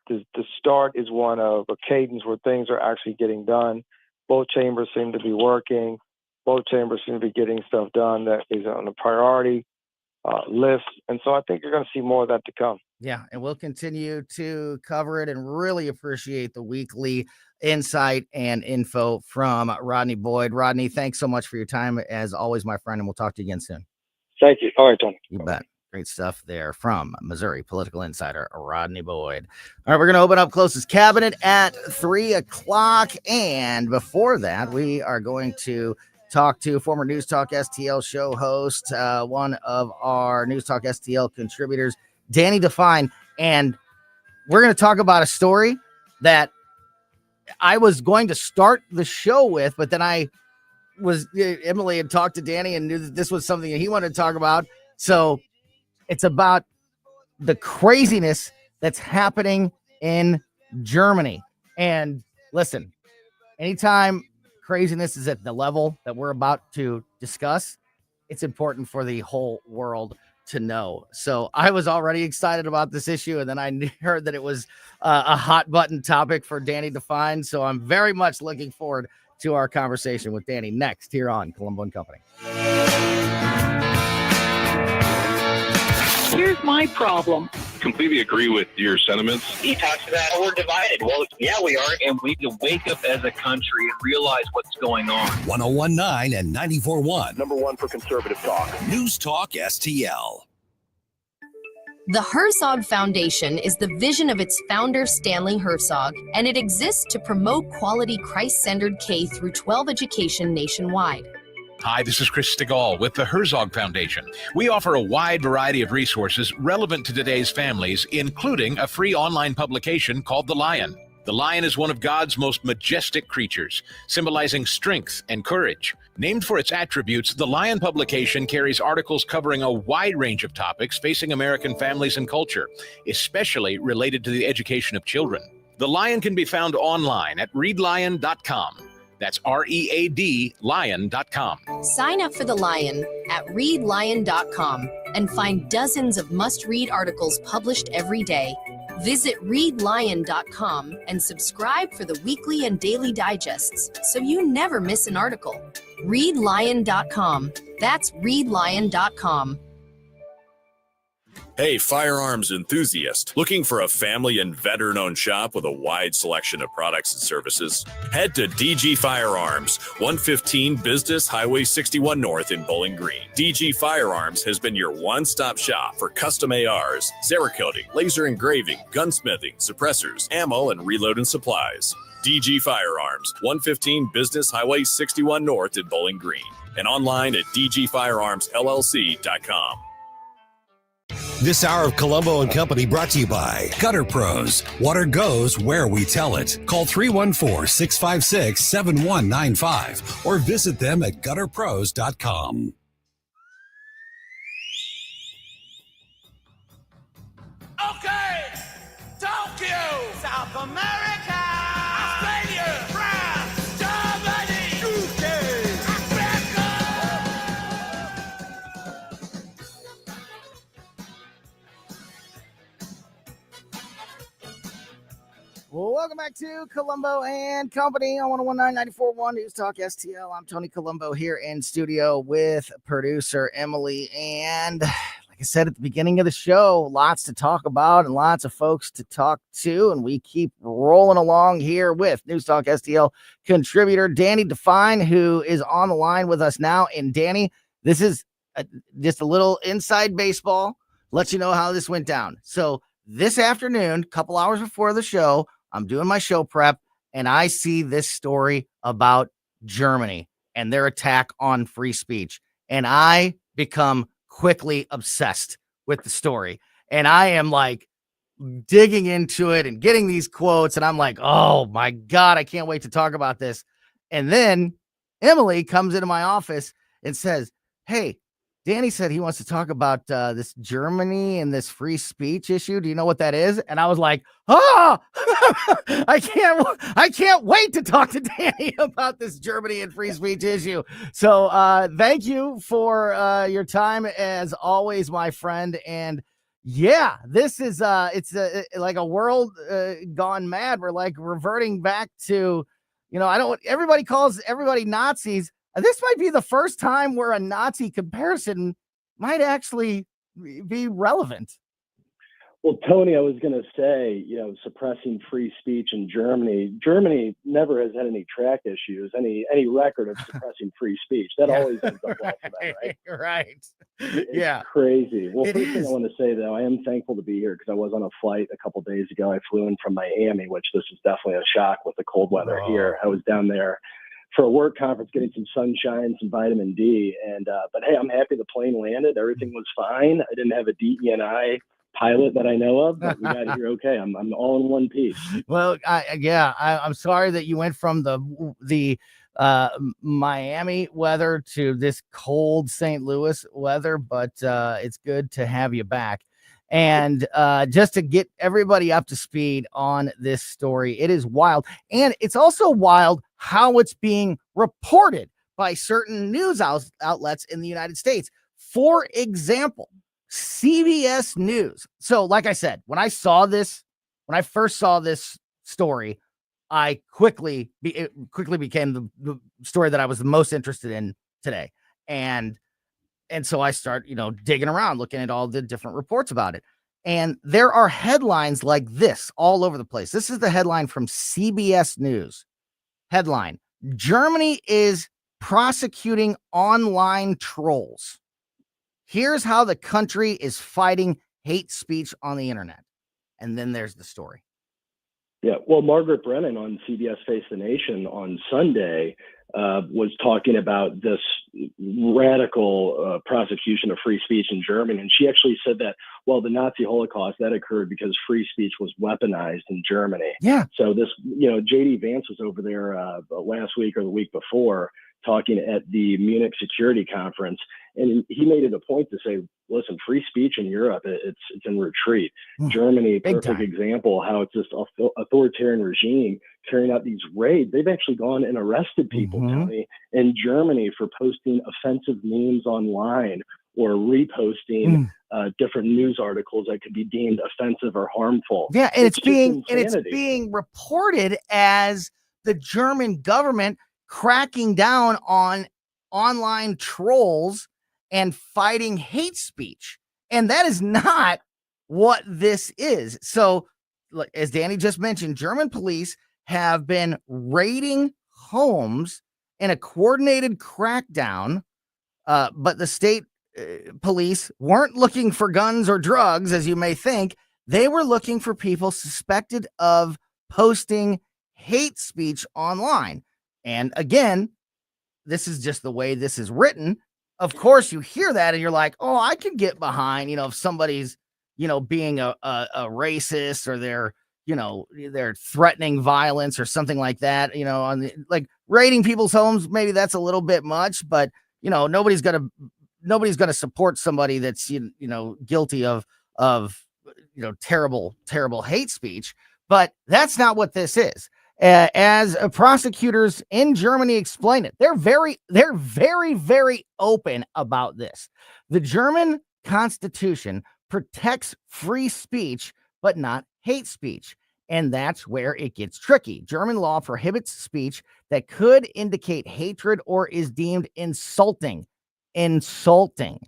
the start is one of a cadence where things are actually getting done. Both chambers seem to be working. Both chambers seem to be getting stuff done that is on the priority list. And so I think you're going to see more of that to come. Yeah, and we'll continue to cover it, and really appreciate the weekly insight and info from Rodney Boyd. Rodney, thanks so much for your time, as always, my friend, and we'll talk to you again soon. Thank you. All right, Tony. You bet. Great stuff there from Missouri political insider Rodney Boyd. All right, we're going to open up Closest Cabinet at 3:00. And before that, we are going to talk to former News Talk STL show host, one of our News Talk STL contributors, Danny Define. And we're going to talk about a story that I was going to start the show with, but then Emily had talked to Danny and knew that this was something that he wanted to talk about. So it's about the craziness that's happening in Germany. And listen, anytime craziness is at the level that we're about to discuss, it's important for the whole world to know. So I was already excited about this issue, and then I heard that it was a hot button topic for Danny Define. So I'm very much looking forward to our conversation with Danny next here on Colombo Company. Here's my problem. Completely agree with your sentiments. He talks about we're divided. Well, yeah, we are. And we need to wake up as a country and realize what's going on. 101.9 and 94.1. Number one for conservative talk. News Talk STL. The Herzog Foundation is the vision of its founder, Stanley Herzog, and it exists to promote quality Christ-centered K-12 education nationwide. Hi, this is Chris Stegall with the Herzog Foundation. We offer a wide variety of resources relevant to today's families, including a free online publication called The Lion. The lion is one of God's most majestic creatures, symbolizing strength and courage. Named for its attributes, the Lion publication carries articles covering a wide range of topics facing American families and culture, especially related to the education of children. The Lion can be found online at readlion.com. That's READ lion.com. Sign up for The Lion at readlion.com and find dozens of must-read articles published every day. Visit readlion.com and subscribe for the weekly and daily digests so you never miss an article. Readlion.com. That's readlion.com. Hey, firearms enthusiast, looking for a family and veteran-owned shop with a wide selection of products and services? Head to DG Firearms, 115 Business Highway 61 North in Bowling Green. DG Firearms has been your one-stop shop for custom ARs, Cerakoting, laser engraving, gunsmithing, suppressors, ammo, and reloading supplies. DG Firearms, 115 Business Highway 61 North in Bowling Green, and online at dgfirearmsllc.com. This hour of Colombo and Company brought to you by Gutter Pros. Water goes where we tell it. Call 314-656-7195 or visit them at gutterpros.com. Okay, Tokyo, South America, Australia, France, Germany, UK, Africa. Welcome back to Colombo and Company on 101.9 News Talk STL. I'm Tony Colombo here in studio with producer Emily. And like I said at the beginning of the show, lots to talk about and lots of folks to talk to. And we keep rolling along here with News Talk STL contributor Danny Define, who is on the line with us now. And Danny, this is just a little inside baseball. Let you know how this went down. So this afternoon, a couple hours before the show, I'm doing my show prep, and I see this story about Germany and their attack on free speech. And I become quickly obsessed with the story. And I am like digging into it and getting these quotes. And I'm like, oh my God, I can't wait to talk about this. And then Emily comes into my office and says, hey, Danny said he wants to talk about this Germany and this free speech issue. Do you know what that is? And I was like, oh, I can't wait to talk to Danny about this Germany and free speech issue. So thank you for your time as always, my friend. And yeah, this is it's like a world gone mad. We're like reverting back to, everybody calls everybody Nazis. This might be the first time where a Nazi comparison might actually be relevant. Well, Tony, I was going to say, suppressing free speech in Germany. Germany never has had any track issues, any record of suppressing free speech. That always ends up well for them, right? Right. It's crazy. Well, first thing I want to say, though, I am thankful to be here because I was on a flight a couple days ago. I flew in from Miami, which this is definitely a shock with the cold weather here. I was down there for a work conference, getting some sunshine, some vitamin D. But hey, I'm happy the plane landed. Everything was fine. I didn't have a DEI pilot that I know of, but we got here okay. I'm all in one piece. Well, I'm sorry that you went from the Miami weather to this cold St. Louis weather, but it's good to have you back. And just to get everybody up to speed on this story, it is wild. And it's also wild how it's being reported by certain news outlets in the United States. For example, CBS News. So like I said, when I first saw this story, it quickly became the story that I was the most interested in today. And so I start, digging around, looking at all the different reports about it. And there are headlines like this all over the place. This is the headline from CBS News. Headline: Germany is prosecuting online trolls. Here's how the country is fighting hate speech on the internet. And then there's the story. Yeah, well, Margaret Brennan on CBS Face the Nation on Sunday was talking about this radical prosecution of free speech in Germany. And she actually said that, well, the Nazi Holocaust, that occurred because free speech was weaponized in Germany. Yeah. So this, J.D. Vance was over there last week or the week before talking at the Munich Security Conference. And he made it a point to say, listen, free speech in Europe, it's in retreat. Germany, perfect example, how it's this authoritarian regime carrying out these raids. They've actually gone and arrested people, Tony, in Germany for posting offensive memes online or reposting different news articles that could be deemed offensive or harmful. Yeah, and it's being reported as the German government cracking down on online trolls and fighting hate speech. And that is not what this is. So, as Danny just mentioned, German police have been raiding homes in a coordinated crackdown, but the state police weren't looking for guns or drugs, as you may think. They were looking for people suspected of posting hate speech online. And again, this is just the way this is written. Of course, you hear that and you're like, oh, I can get behind, if somebody's, being a racist or they're threatening violence or something like that, on the, like raiding people's homes. Maybe that's a little bit much, but, nobody's going to support somebody that's, guilty of terrible hate speech. But that's not what this is. As prosecutors in Germany explain it, they're very, very open about this. The German Constitution protects free speech, but not hate speech. And that's where it gets tricky. German law prohibits speech that could indicate hatred or is deemed insulting. Insulting.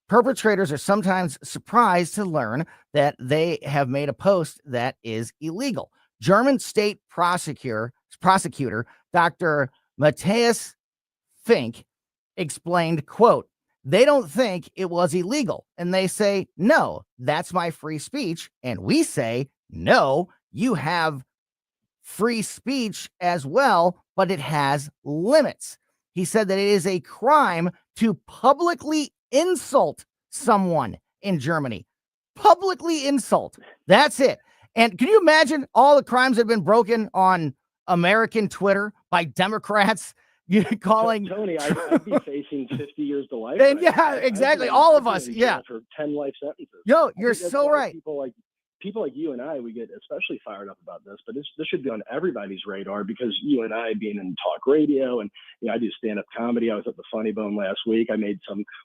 Perpetrators are sometimes surprised to learn that they have made a post that is illegal. German state prosecutor Dr. Matthias Fink explained, quote, they don't think it was illegal. And they say, no, that's my free speech. And we say, no, you have free speech as well, but it has limits. He said that it is a crime to publicly insult someone in Germany. Publicly insult. That's it. And can you imagine all the crimes that have been broken on American Twitter by Democrats? You calling Tony, I'd be facing 50 years to life. And yeah, exactly. All of us. Yeah. For 10 life sentences. Yo, you're so right. People like you and I, we get especially fired up about this, but this should be on everybody's radar because you and I being in talk radio and, I do stand-up comedy. I was at the Funny Bone last week. I made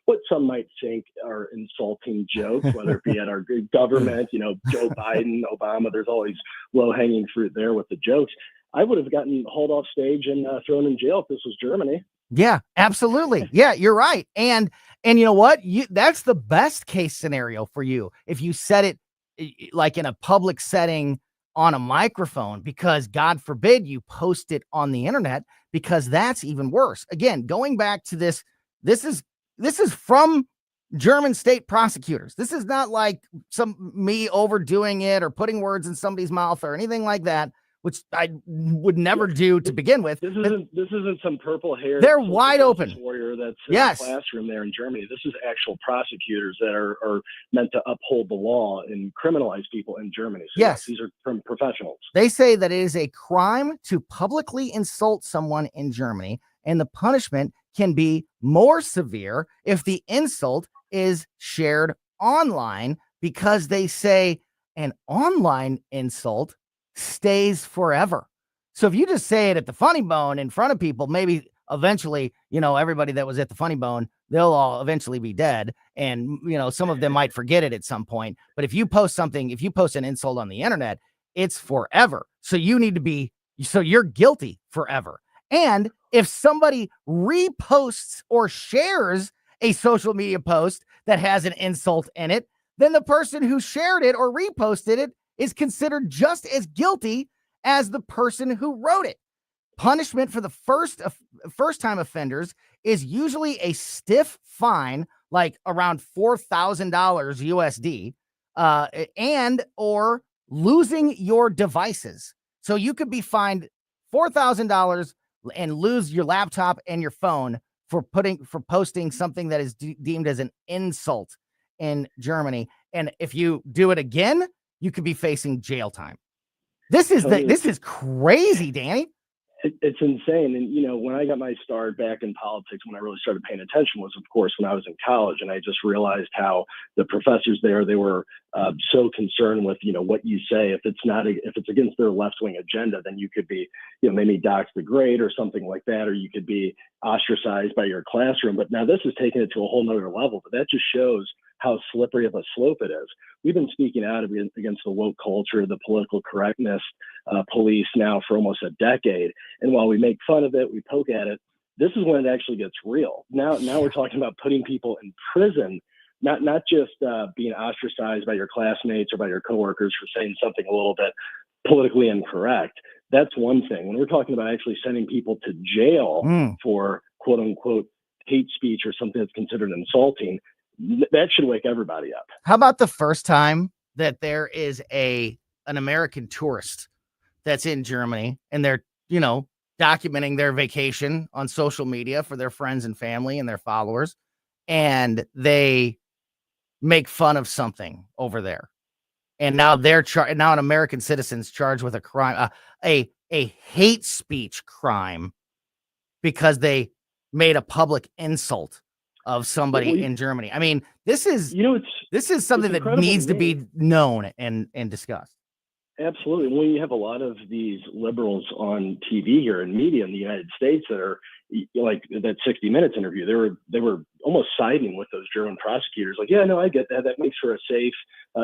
what some might think are insulting jokes, whether it be at our government, Joe Biden, Obama, there's always low-hanging fruit there with the jokes. I would have gotten hauled off stage and thrown in jail if this was Germany. Yeah, absolutely. Yeah, you're right. And you know what? That's the best case scenario for you if you said it like in a public setting on a microphone, because God forbid you post it on the internet, because that's even worse. Again, going back to this is from German state prosecutors. This is not like me overdoing it or putting words in somebody's mouth or anything like that, which I would never do to begin with. This isn't some purple hair. They're wide open warrior that's in the classroom there in Germany. This is actual prosecutors that are meant to uphold the law and criminalize people in Germany. So yes, these are from professionals. They say that it is a crime to publicly insult someone in Germany, and the punishment can be more severe if the insult is shared online, because they say an online insult stays forever. So if you just say it at the Funny Bone in front of people, maybe eventually, everybody that was at the Funny Bone, they'll all eventually be dead. And, some of them might forget it at some point. But if you post an insult on the internet, it's forever. So you're guilty forever. And if somebody reposts or shares a social media post that has an insult in it, then the person who shared it or reposted it is considered just as guilty as the person who wrote it. Punishment for the first-time offenders is usually a stiff fine, like around $4,000 USD, and or losing your devices. So you could be fined $4,000 and lose your laptop and your phone for posting something that is deemed as an insult in Germany. And if you do it again, you could be facing jail time. This is crazy, Danny. It's insane. And, when I got my start back in politics, when I really started paying attention was, of course, when I was in college. And I just realized how the professors there, they were so concerned with, what you say. If it's against their left-wing agenda, then you could be, maybe docked the grade or something like that, or you could be ostracized by your classroom. But now this is taking it to a whole nother level. But that just shows how slippery of a slope it is. We've been speaking out against the woke culture, the political correctness police now for almost a decade. And while we make fun of it, we poke at it, this is when it actually gets real. Now we're talking about putting people in prison, not just being ostracized by your classmates or by your coworkers for saying something a little bit politically incorrect. That's one thing. When we're talking about actually sending people to jail for quote unquote hate speech or something that's considered insulting, that should wake everybody up. How about the first time that there is an American tourist that's in Germany and they're, documenting their vacation on social media for their friends and family and their followers, and they make fun of something over there. And now now an American citizen's charged with a crime, a hate speech crime, because they made a public insult of somebody in Germany. I mean, this is something that needs to be known and discussed. Absolutely. When you have a lot of these liberals on TV here and media in the United States that are like that 60 Minutes interview, they were almost siding with those German prosecutors. Like, yeah, no, I get that. That makes for a safe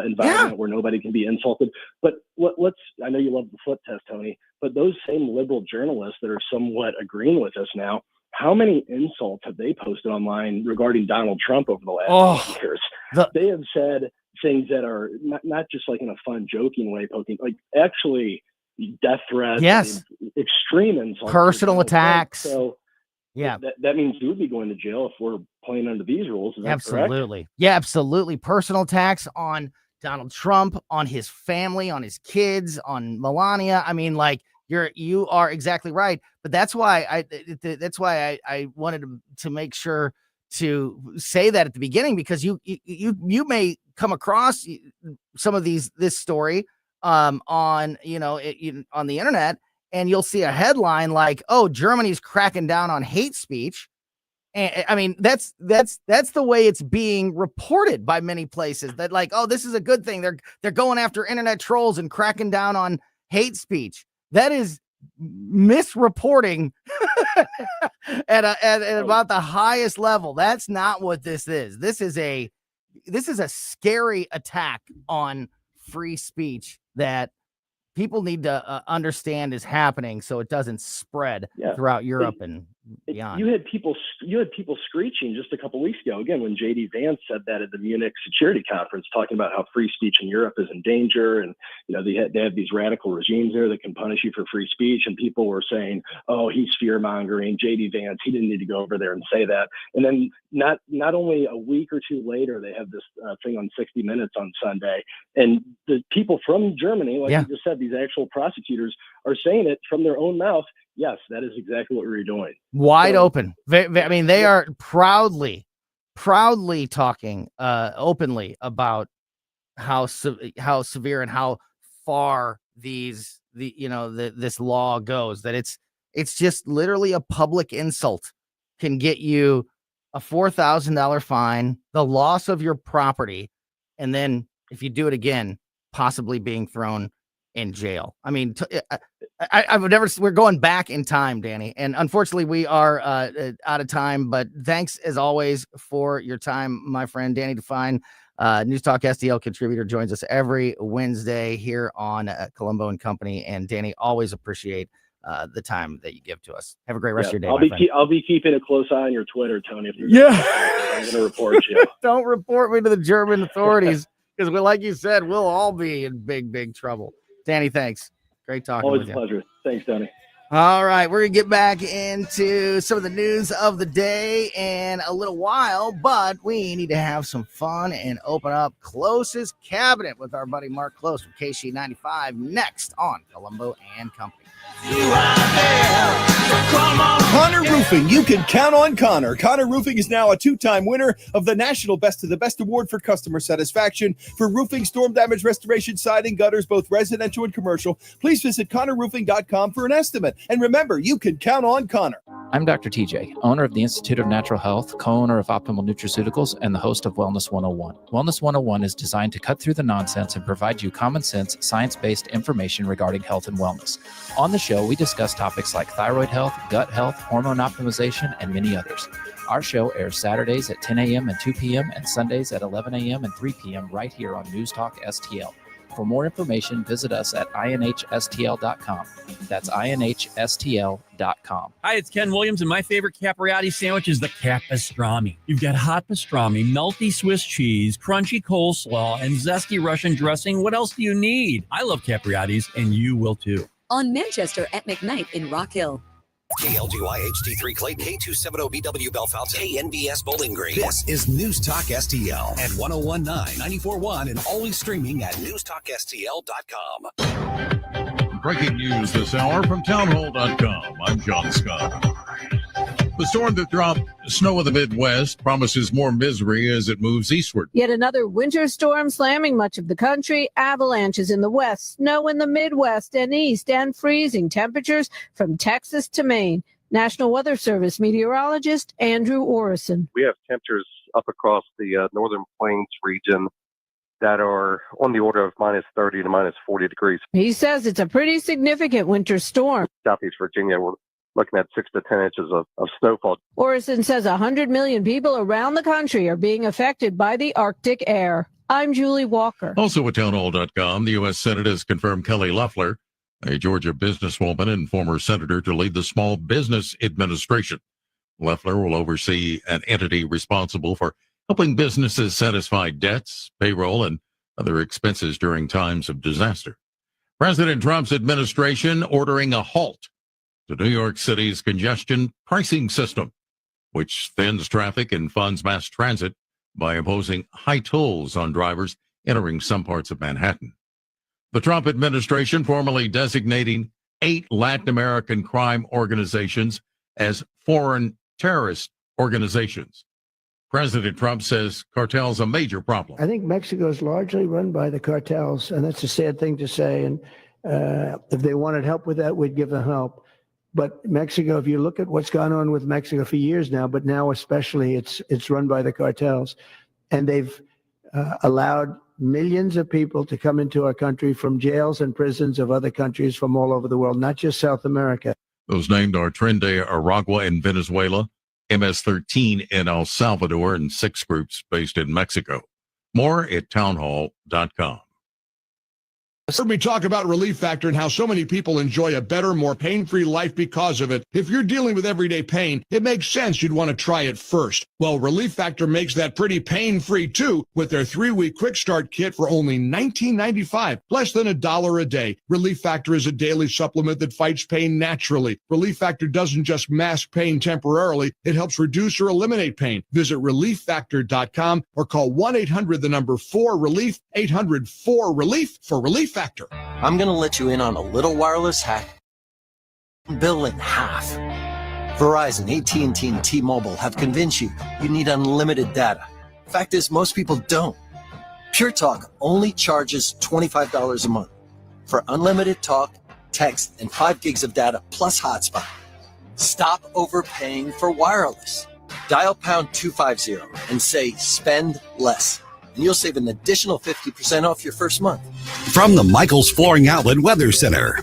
environment where nobody can be insulted. But I know you love the flip test, Tony, but those same liberal journalists that are somewhat agreeing with us now, how many insults have they posted online regarding Donald Trump over the last 8 years? They have said things that are not just like in a fun, joking way, poking, like actually death threats, extreme insults, personal attacks. So that means you would be going to jail if we're playing under these rules. Is that Absolutely. correct? Yeah, absolutely. Personal attacks on Donald Trump, on his family, on his kids, on Melania. I mean, like you are exactly right. But that's why I wanted to make sure to say that at the beginning, because you may come across some of this story on on the internet, and you'll see a headline like, "Oh, Germany's cracking down on hate speech." And I mean, that's the way it's being reported by many places, that like, "Oh, this is a good thing. They're going after internet trolls and cracking down on hate speech." That is misreporting at about the highest level. That's not what this is. This is a scary attack on free speech that people need to understand is happening, so it doesn't spread throughout Europe and beyond. You had people screeching just a couple weeks ago, again, when JD Vance said that at the Munich Security Conference, talking about how free speech in Europe is in danger, and they have these radical regimes there that can punish you for free speech, and people were saying, "Oh, he's fear mongering. JD Vance, he didn't need to go over there and say that." And then not only a week or two later, they have this thing on 60 Minutes on Sunday, and the people from Germany, like you just said, these actual prosecutors are saying it from their own mouth. Yes, that is exactly what we were doing. Wide open. I mean, they are proudly talking openly about how severe and how far this law goes. That it's just literally a public insult can get you a $4,000 fine, the loss of your property, and then if you do it again, possibly being thrown in jail. I mean, I would never. We're going back in time, Danny, and unfortunately, we are out of time. But thanks as always for your time, my friend Danny Define, News Talk STL contributor, joins us every Wednesday here on Colombo and Company. And Danny, always appreciate the time that you give to us. Have a great rest of your day. I'll be keeping a close eye on your Twitter, Tony. If I'm going to report you. Don't report me to the German authorities, because like you said, we'll all be in big trouble. Danny, thanks. Great talking with you. Always a pleasure. Thanks, Tony. All right, we're going to get back into some of the news of the day in a little while, but we need to have some fun and open up Close's Cabinet with our buddy Mark Close from KC95 next on Colombo and Company. Connor Roofing. You can count on Connor. Connor Roofing is now a 2-time winner of the National Best of the Best Award for customer satisfaction for roofing, storm damage restoration, siding, gutters, both residential and commercial. Please visit ConnorRoofing.com for an estimate. And remember, you can count on Connor. I'm Dr. TJ, owner of the Institute of Natural Health, co-owner of Optimal Nutraceuticals, and the host of Wellness 101. Wellness 101 is designed to cut through the nonsense and provide you common sense, science-based information regarding health and wellness. On the show, we discuss topics like thyroid health, gut health, hormone optimization, and many others. Our show airs Saturdays at 10 a.m. and 2 p.m. and Sundays at 11 a.m. and 3 p.m. right here on News Talk STL. For more information, visit us at inhstl.com. That's inhstl.com. Hi, it's Ken Williams, and my favorite Capriati sandwich is the Capistrami. You've got hot pastrami, melty Swiss cheese, crunchy coleslaw, and zesty Russian dressing. What else do you need? I love Capriati's, and you will too. On Manchester at McKnight in Rock Hill. KLGY HD3 Clayton, K270BW Bellefonte, KNBS Bowling Green. This is News Talk STL at 1019, 94.1, and always streaming at newstalkstl.com. Breaking news this hour from townhall.com. I'm John Scott. The storm that dropped snow in the Midwest promises more misery as it moves eastward. Yet another winter storm slamming much of the country, avalanches in the west, snow in the Midwest and east, and freezing temperatures from Texas to Maine. National Weather Service meteorologist Andrew Orison. We have temperatures up across the northern plains region that are on the order of minus 30 to minus 40 degrees. He says it's a pretty significant winter storm. Southeast Virginia, we're looking at 6 to 10 inches of snowfall. Orison says 100 million people around the country are being affected by the Arctic air. I'm Julie Walker. Also at townhall.com, the U.S. Senate has confirmed Kelly Loeffler, a Georgia businesswoman and former senator, to lead the Small Business Administration. Loeffler will oversee an entity responsible for helping businesses satisfy debts, payroll, and other expenses during times of disaster. President Trump's administration ordering a halt to New York City's congestion pricing system, which thins traffic and funds mass transit by imposing high tolls on drivers entering some parts of Manhattan. The Trump administration formally designating 8 Latin American crime organizations as foreign terrorist organizations. President Trump says cartels a major problem. I think Mexico is largely run by the cartels, and that's a sad thing to say. And if they wanted help with that, we'd give them help. But Mexico, if you look at what's gone on with Mexico for years now, but now especially, it's run by the cartels. And they've allowed millions of people to come into our country from jails and prisons of other countries from all over the world, not just South America. Those named are Tren de Aragua in Venezuela, MS-13 in El Salvador, and 6 groups based in Mexico. More at townhall.com. Heard me talk about Relief Factor and how so many people enjoy a better, more pain-free life because of it. If you're dealing with everyday pain, it makes sense you'd want to try it first. Well, Relief Factor makes that pretty pain-free too with their 3-week quick start kit for only $19.95, less than $1 a day. Relief Factor is a daily supplement that fights pain naturally. Relief Factor doesn't just mask pain temporarily, it helps reduce or eliminate pain. Visit relieffactor.com or call 1-800-4RELIEF, 800-4RELIEF for Relief Factor. I'm going to let you in on a little wireless hack. Bill in half. Verizon, AT&T, and T-Mobile have convinced you need unlimited data. Fact is, most people don't. Pure Talk only charges $25 a month for unlimited talk, text, and 5 gigs of data plus hotspot. Stop overpaying for wireless. Dial pound 250 and say spend less, and you'll save an additional 50% off your first month. From the Michaels Flooring Outlet Weather Center.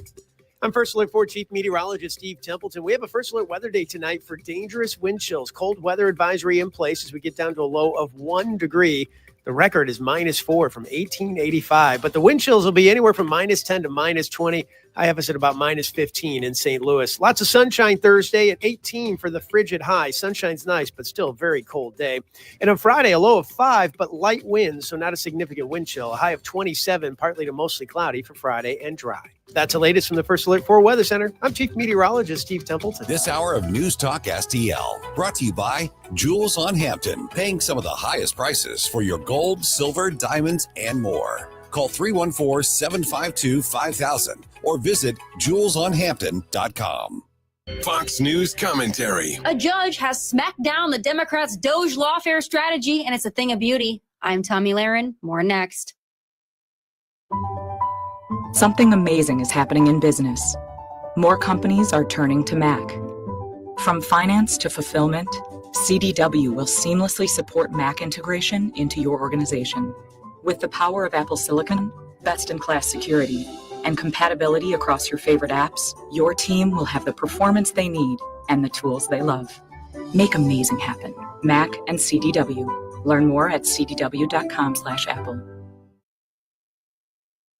I'm First Alert 4 Chief Meteorologist Steve Templeton. We have a First Alert weather day tonight for dangerous wind chills. Cold weather advisory in place as we get down to a low of 1 degree. The record is -4 from 1885, but the wind chills will be anywhere from -10 to -20. I have us at about -15 in St. Louis. Lots of sunshine Thursday at 18 for the frigid high. Sunshine's nice, but still a very cold day. And on Friday, a low of 5, but light winds, so not a significant wind chill. A high of 27, partly to mostly cloudy for Friday and dry. That's the latest from the First Alert 4 Weather Center. I'm Chief Meteorologist Steve Templeton. This hour of News Talk STL brought to you by Jewels on Hampton, paying some of the highest prices for your gold, silver, diamonds, and more. Call 314-752-5000 or visit jewelsonhampton.com. Fox News commentary. A judge has smacked down the Democrats' DOJ lawfare strategy, and it's a thing of beauty. I'm Tommy Lahren. More next. Something amazing is happening in business. More companies are turning to Mac. From finance to fulfillment, CDW will seamlessly support Mac integration into your organization. With the power of Apple Silicon, best-in-class security, and compatibility across your favorite apps, your team will have the performance they need and the tools they love. Make amazing happen. Mac and CDW. Learn more at cdw.com/Apple.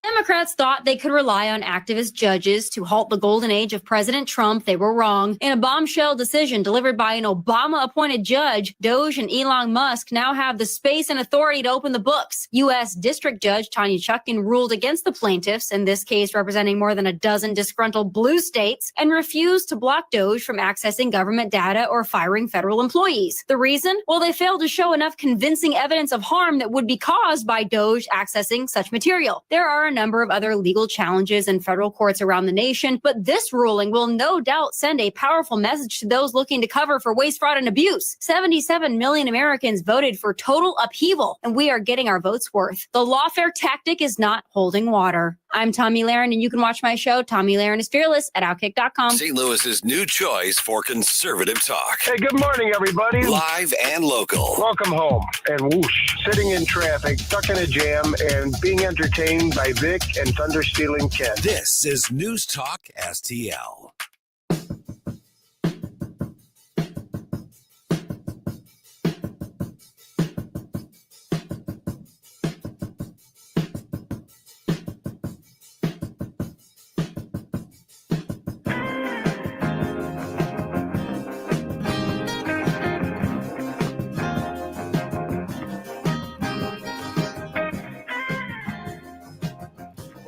Democrats thought they could rely on activist judges to halt the golden age of President Trump. They were wrong. In a bombshell decision delivered by an Obama-appointed judge, DOJ and Elon Musk now have the space and authority to open the books. U.S. District Judge Tanya Chutkan ruled against the plaintiffs, in this case representing more than a dozen disgruntled blue states, and refused to block DOJ from accessing government data or firing federal employees. The reason? Well, they failed to show enough convincing evidence of harm that would be caused by DOJ accessing such material. There are a number of other legal challenges in federal courts around the nation, but this ruling will no doubt send a powerful message to those looking to cover for waste, fraud, and abuse. 77 million Americans voted for total upheaval, and we are getting our votes worth. The lawfare tactic is not holding water. I'm Tommy Lahren, and you can watch my show, Tommy Lahren is Fearless, at Outkick.com. St. Louis's new choice for conservative talk. Hey, good morning, everybody. Live and local. Welcome home. And whoosh, sitting in traffic, stuck in a jam, and being entertained by Vic and Thunder Stealing Ken. This is News Talk STL.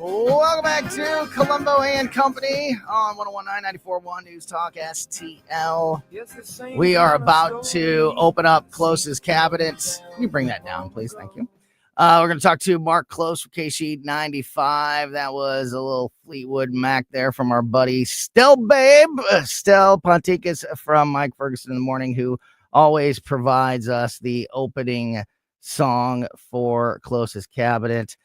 Welcome back to Colombo and Company on 101.9 News Talk STL. We are about to open up Close's cabinet. Can you bring that down, please? Thank you. We're going to talk to Mark Close from KC95. That was a little Fleetwood Mac there from our buddy Stell Ponticus from Mike Ferguson in the Morning, who always provides us the opening song for Close's cabinet.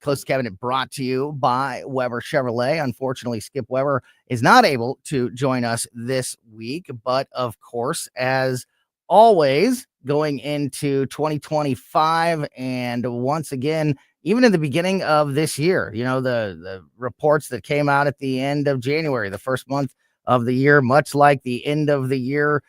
Close Cabinet brought to you by Weber Chevrolet. Unfortunately, Skip Weber is not able to join us this week, but of course, as always, going into 2025, and once again, even in the beginning of this year, you know, the reports that came out at the end of January, the first month of the year, much like the end of the year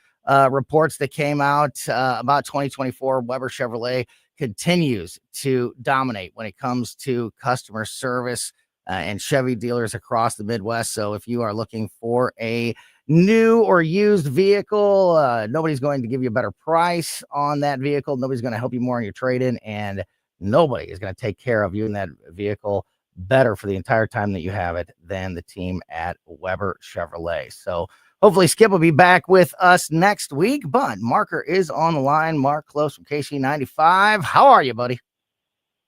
reports that came out about 2024, Weber Chevrolet continues to dominate when it comes to customer service and Chevy dealers across the Midwest. So if you are looking for a new or used vehicle, nobody's going to give you a better price on that vehicle. Nobody's going to help you more on your trade-in, and nobody is going to take care of you in that vehicle better for the entire time that you have it than the team at Weber Chevrolet. So hopefully Skip will be back with us next week, but Marker is on the line. Mark Close from KC95. How are you, buddy?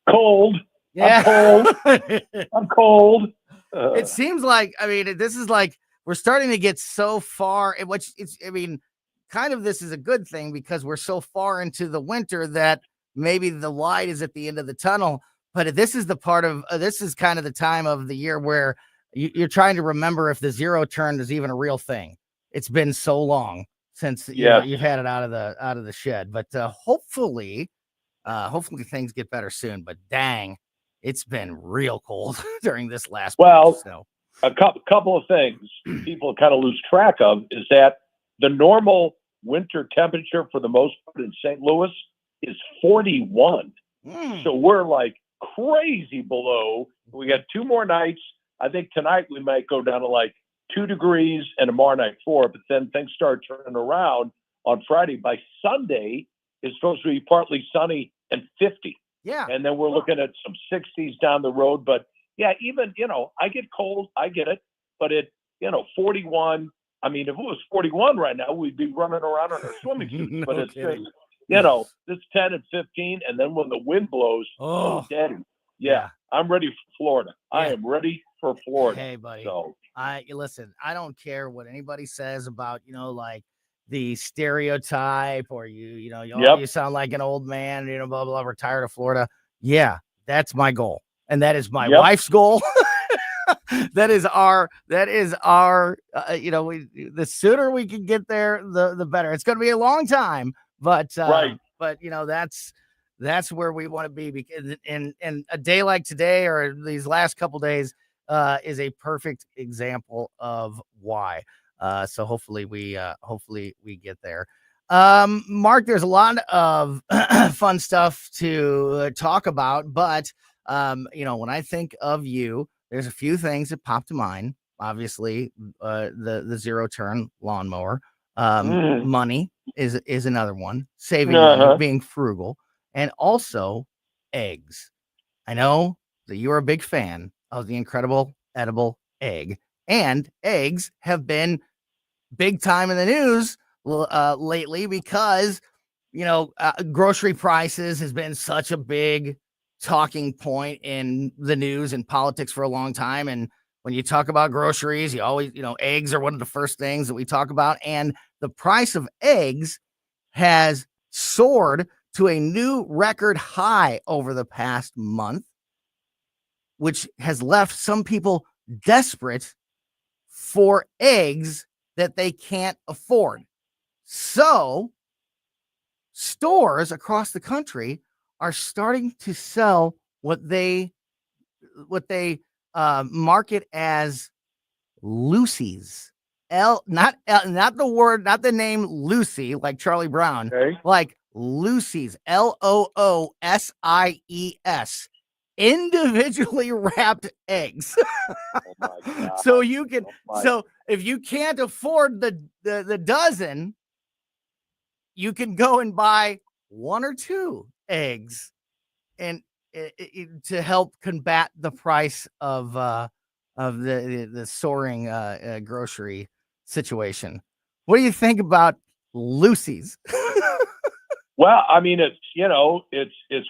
Cold. Yeah. I'm cold. I'm cold. It seems like, I mean, this is like, we're starting to get so far, which it's, I mean, kind of this is a good thing because we're so far into the winter that maybe the light is at the end of the tunnel. But this is the part of, this is kind of the time of the year where you're trying to remember if the zero turn is even a real thing. It's been so long since you've had it out of the shed, but hopefully things get better soon. But dang, it's been real cold during this last Well, snow. A couple of things people kind of lose track of is that the normal winter temperature for the most part in St. Louis is 41. So we're like crazy below. We got 2 more nights. I think tonight we might go down to like 2 degrees and tomorrow night 4, but then things start turning around on Friday. By Sunday, it's supposed to be partly sunny and 50. Yeah. And then we're looking at some 60s down the road. But yeah, even, I get cold, I get it. But 41, I mean, if it was 41 right now, we'd be running around in our swimming suits. But it's just, this 10 and 15. And then when the wind blows, oh daddy. Yeah, I'm ready for Florida. Yeah. I am ready for Florida. Hey, buddy. So listen, I don't care what anybody says about, like the stereotype or you sound like an old man, blah, blah, retired of Florida. Yeah, that's my goal. And that is my wife's goal. that is our, the sooner we can get there, the better. It's going to be a long time, but that's where we want to be, because in a day like today or these last couple days is a perfect example of why. So hopefully we get there. Mark, there's a lot of fun stuff to talk about, but when I think of you, there's a few things that pop to mind. Obviously, the zero turn lawnmower, money is another one, saving money, being frugal, and also eggs. I know that you're a big fan of the incredible edible egg, and eggs have been big time in the news lately because, grocery prices has been such a big talking point in the news and politics for a long time. And when you talk about groceries, you always, eggs are one of the first things that we talk about. And the price of eggs has soared to a new record high over the past month. which has left some people desperate for eggs that they can't afford. So stores across the country are starting to sell what they market as Lucy's. Not the word, not the name Lucy, like Charlie Brown, like Lucy's, Loosies, individually wrapped eggs. So you can, so if you can't afford the dozen, you can go and buy 1 or 2 eggs, and to help combat the price of the soaring grocery situation. What do you think about Lucy's? Well, I mean, it's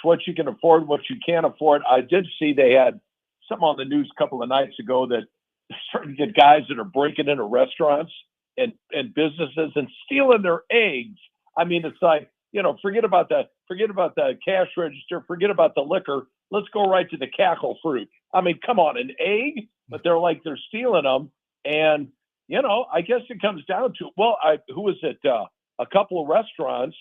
what you can afford, what you can't afford. I did see they had something on the news a couple of nights ago that they're starting to get guys that are breaking into restaurants and businesses and stealing their eggs. I mean, it's like, forget about the cash register, forget about the liquor. Let's go right to the cackle fruit. I mean, come on, an egg, but they're stealing them. And, I guess it comes down to, who was it? A couple of restaurants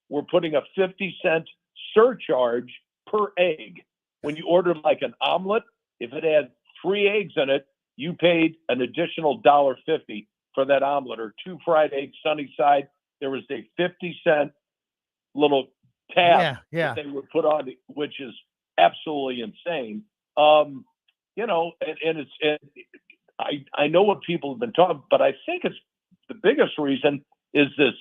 were putting a 50-cent surcharge per egg. When you ordered like an omelet, if it had 3 eggs in it, you paid an additional $1.50 for that omelet, or 2 fried eggs sunny side. There was a 50-cent little tab that they would put on, which is absolutely insane. And I know what people have been talking, but I think it's the biggest reason is this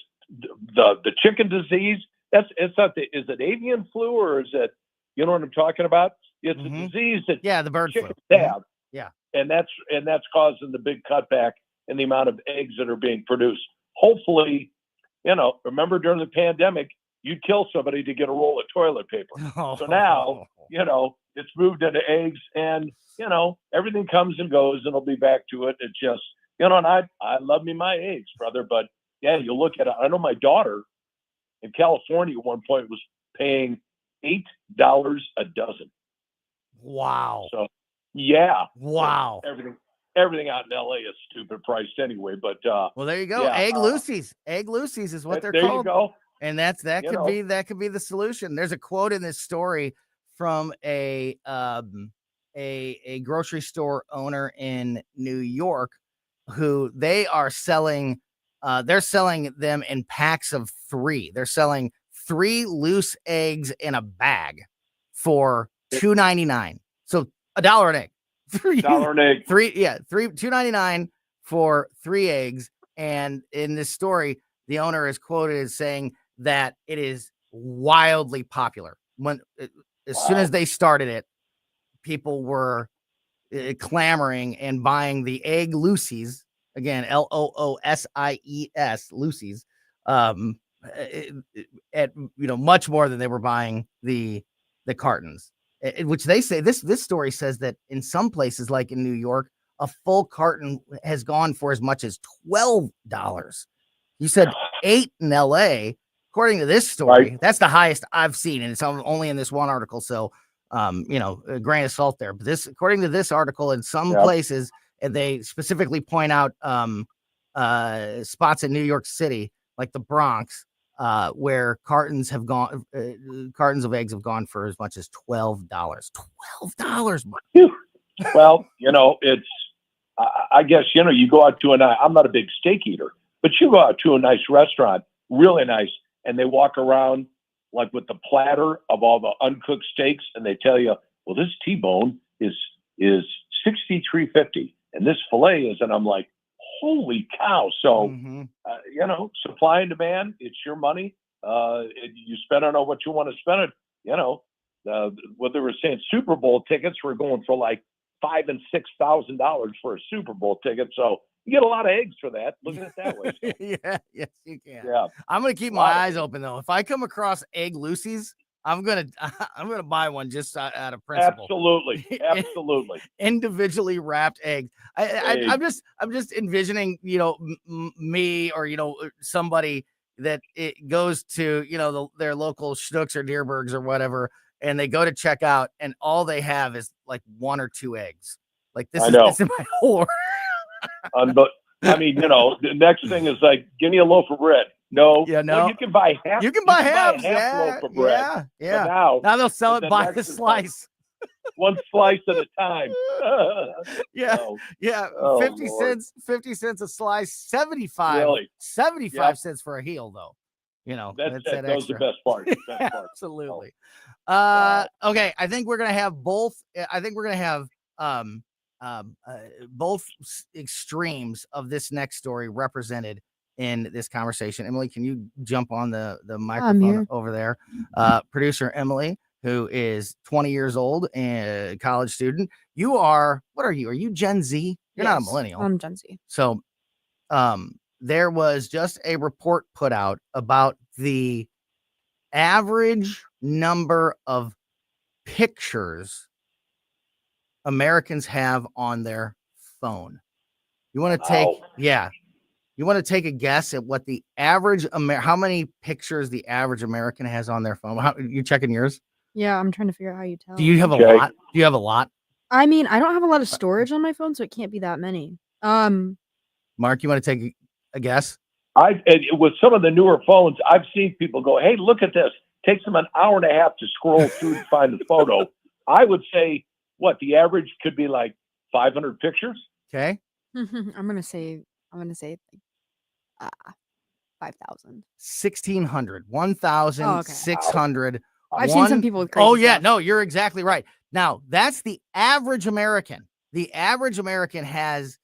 the chicken disease. It's not is it avian flu, or is it, you know what I'm talking about? It's a disease that the bird chickens flu. have. Yeah. And that's causing the big cutback in the amount of eggs that are being produced. Hopefully, remember during the pandemic, you'd kill somebody to get a roll of toilet paper. So now, it's moved into eggs, and, everything comes and goes, and it'll be back to it. It's just, and I love me my eggs, brother. But yeah, you look at it. I know my daughter in California at one point was paying $8 a dozen. Wow. So yeah. Wow. Everything out in LA is stupid priced anyway. But well, there you go. Yeah, Egg Lucy's. Egg Lucy's is what they're there called. You go. And that could be the solution. There's a quote in this story from a grocery store owner in New York who they are selling. They're selling them in packs of 3. They're selling 3 loose eggs in a bag for $2.99. So $1 an egg. $1 an egg. $2.99 for 3 eggs. And in this story, the owner is quoted as saying that it is wildly popular. As soon as they started it, people were clamoring and buying the egg Lucy's, again, Loosies, Lucy's, at much more than they were buying the cartons. Which they say this story says that in some places, like in New York, a full carton has gone for as much as $12. You said 8 in LA. According to this story, that's the highest I've seen, and it's only in this one article. So, a grain of salt there. But according to this article, in some places, and they specifically point out spots in New York City, like the Bronx, where cartons of eggs have gone for as much as $12. $12. Well, it's. I guess you go out to I'm not a big steak eater, but you go out to a nice restaurant, really nice, and they walk around like with the platter of all the uncooked steaks, and they tell you, well, this T-bone is $63.50, and this filet is, and I'm like, holy cow! So, supply and demand. It's your money. You spend on what you want to spend it. What they were saying, Super Bowl tickets were going for like $5,000 and $6,000 for a Super Bowl ticket. So you get a lot of eggs for that. Look at it that way. So. Yes, you can. Yeah, I'm gonna keep my eyes open though. If I come across egg Lucy's, I'm gonna buy one just out of principle. Absolutely. Individually wrapped eggs. I'm just envisioning, me or somebody that it goes to, their local Schnucks or Deerbergs or whatever, and they go to check out, and all they have is like 1 or 2 eggs. Like this I is know. this is my whole. But I mean, the next thing is like, give me a loaf of bread. No, Yeah, no. Well, you can buy half. You can buy a halves. half loaf of bread. Yeah, yeah. But now they'll sell it by next the is like slice. 1 slice at a time. Yeah, Oh, yeah. oh, 50 Lord. cents, 50 cents a slice, 75, Really? 75 Yep. cents for a heel, though. That's that that was the extra. best part. Best part. Absolutely. Wow. Okay. I think we're gonna have both. I think we're gonna have both extremes of this next story represented in this conversation. Emily, can you jump on the microphone here. over there? Producer Emily, who is 20 years old and a college student. You are, what are you? Are you Gen Z? You're not a Yes, millennial. I'm Gen Z. So there was just a report put out about the average number of pictures Americans have on their phone. You want to take, you want to take a guess at what the average how many pictures the average American has on their phone? You checking yours? Yeah, I'm trying to figure out how you tell. Do you have a lot? Do you have a lot? I mean, I don't have a lot of storage on my phone, so it can't be that many. Mark, you want to take a guess? With some of the newer phones, I've seen people go, "Hey, look at this." Takes them an hour and a half to scroll through to find the photo. I would say, the average could be like 500 pictures. Okay. I'm gonna say 5,000. 1,600. 1,600. I've seen some people with crazy Oh yeah, stuff. no, you're exactly right. Now that's the average American. The average American has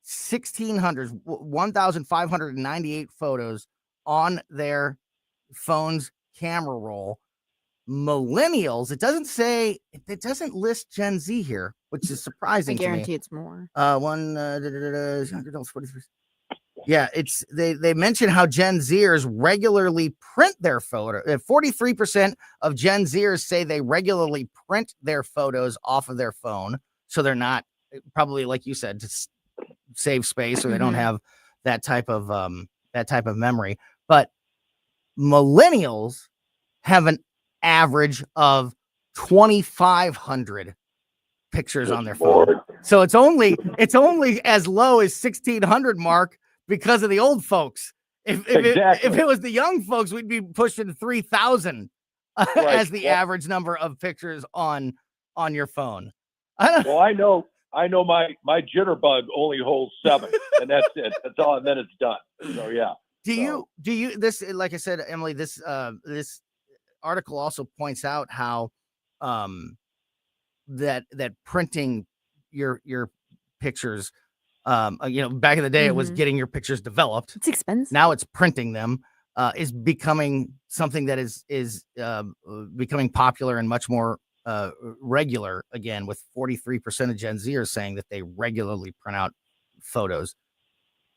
1,598 photos on their phone's camera roll. Millennials, it doesn't list Gen Z here, which is surprising I guarantee to me. it's more. Yeah, they mention how Gen Zers regularly print their photo. 43% of Gen Zers say they regularly print their photos off of their phone, so they're not, probably like you said, to save space, or they don't have that type of memory. But millennials have an average of 2,500 pictures on their phone. So it's only as low as 1,600, Mark, because of the old folks. If it was the young folks, we'd be pushing 3,000 as the average number of pictures on your phone. Well, I know my jitterbug only holds 7, and that's it. That's all, and then it's done. So yeah. Do you this, like I said, Emily, this article also points out how that printing your pictures, back in the day it was getting your pictures developed. It's expensive. Now it's printing them, is becoming something that is becoming popular and much more regular again, with 43% of Gen Zers saying that they regularly print out photos.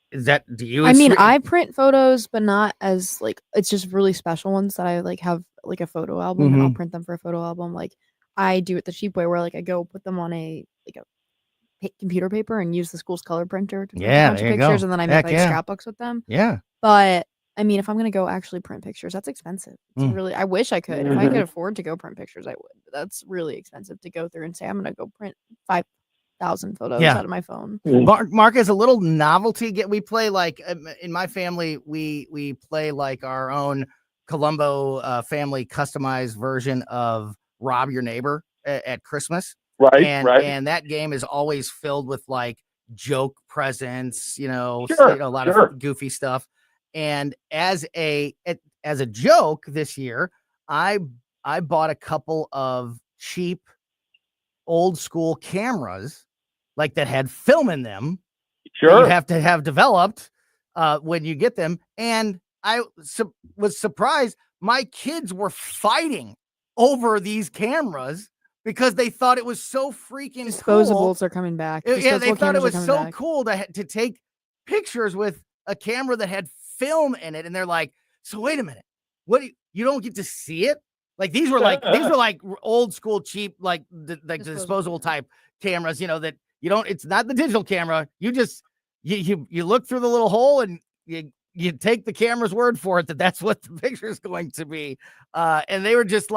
Is that, do you? I mean, I print photos, but not as it's just really special ones that I have like a photo album, and I'll print them for a photo album. Like I do it the cheap way, where I go put them on a computer paper and use the school's color printer to print a bunch of pictures, and then I make scrapbooks with them. Yeah. But I mean, if I'm gonna go actually print pictures, that's expensive. It's really, I wish I could. If I could afford to go print pictures, I would. But that's really expensive to go through and say I'm gonna go print 5,000 photos out of my phone. Mark, as a little novelty, we play in my family, we play like our own Colombo family customized version of Rob Your Neighbor at Christmas. Right. And that game is always filled with joke presents, a lot of goofy stuff. And as a joke this year, I bought a couple of cheap old school cameras that had film in them. Sure. You have to have developed when you get them. And I was surprised. My kids were fighting over these cameras because they thought it was so freaking Disposables cool. are coming back. Yeah, they thought it was so back. cool to take pictures with a camera that had film in it. And they're like, so wait a minute, what, you don't get to see it? These were old school cheap, the disposable type cameras, that you don't, it's not the digital camera. You just, you look through the little hole and you take the camera's word for it that's what the picture is going to be. And they were just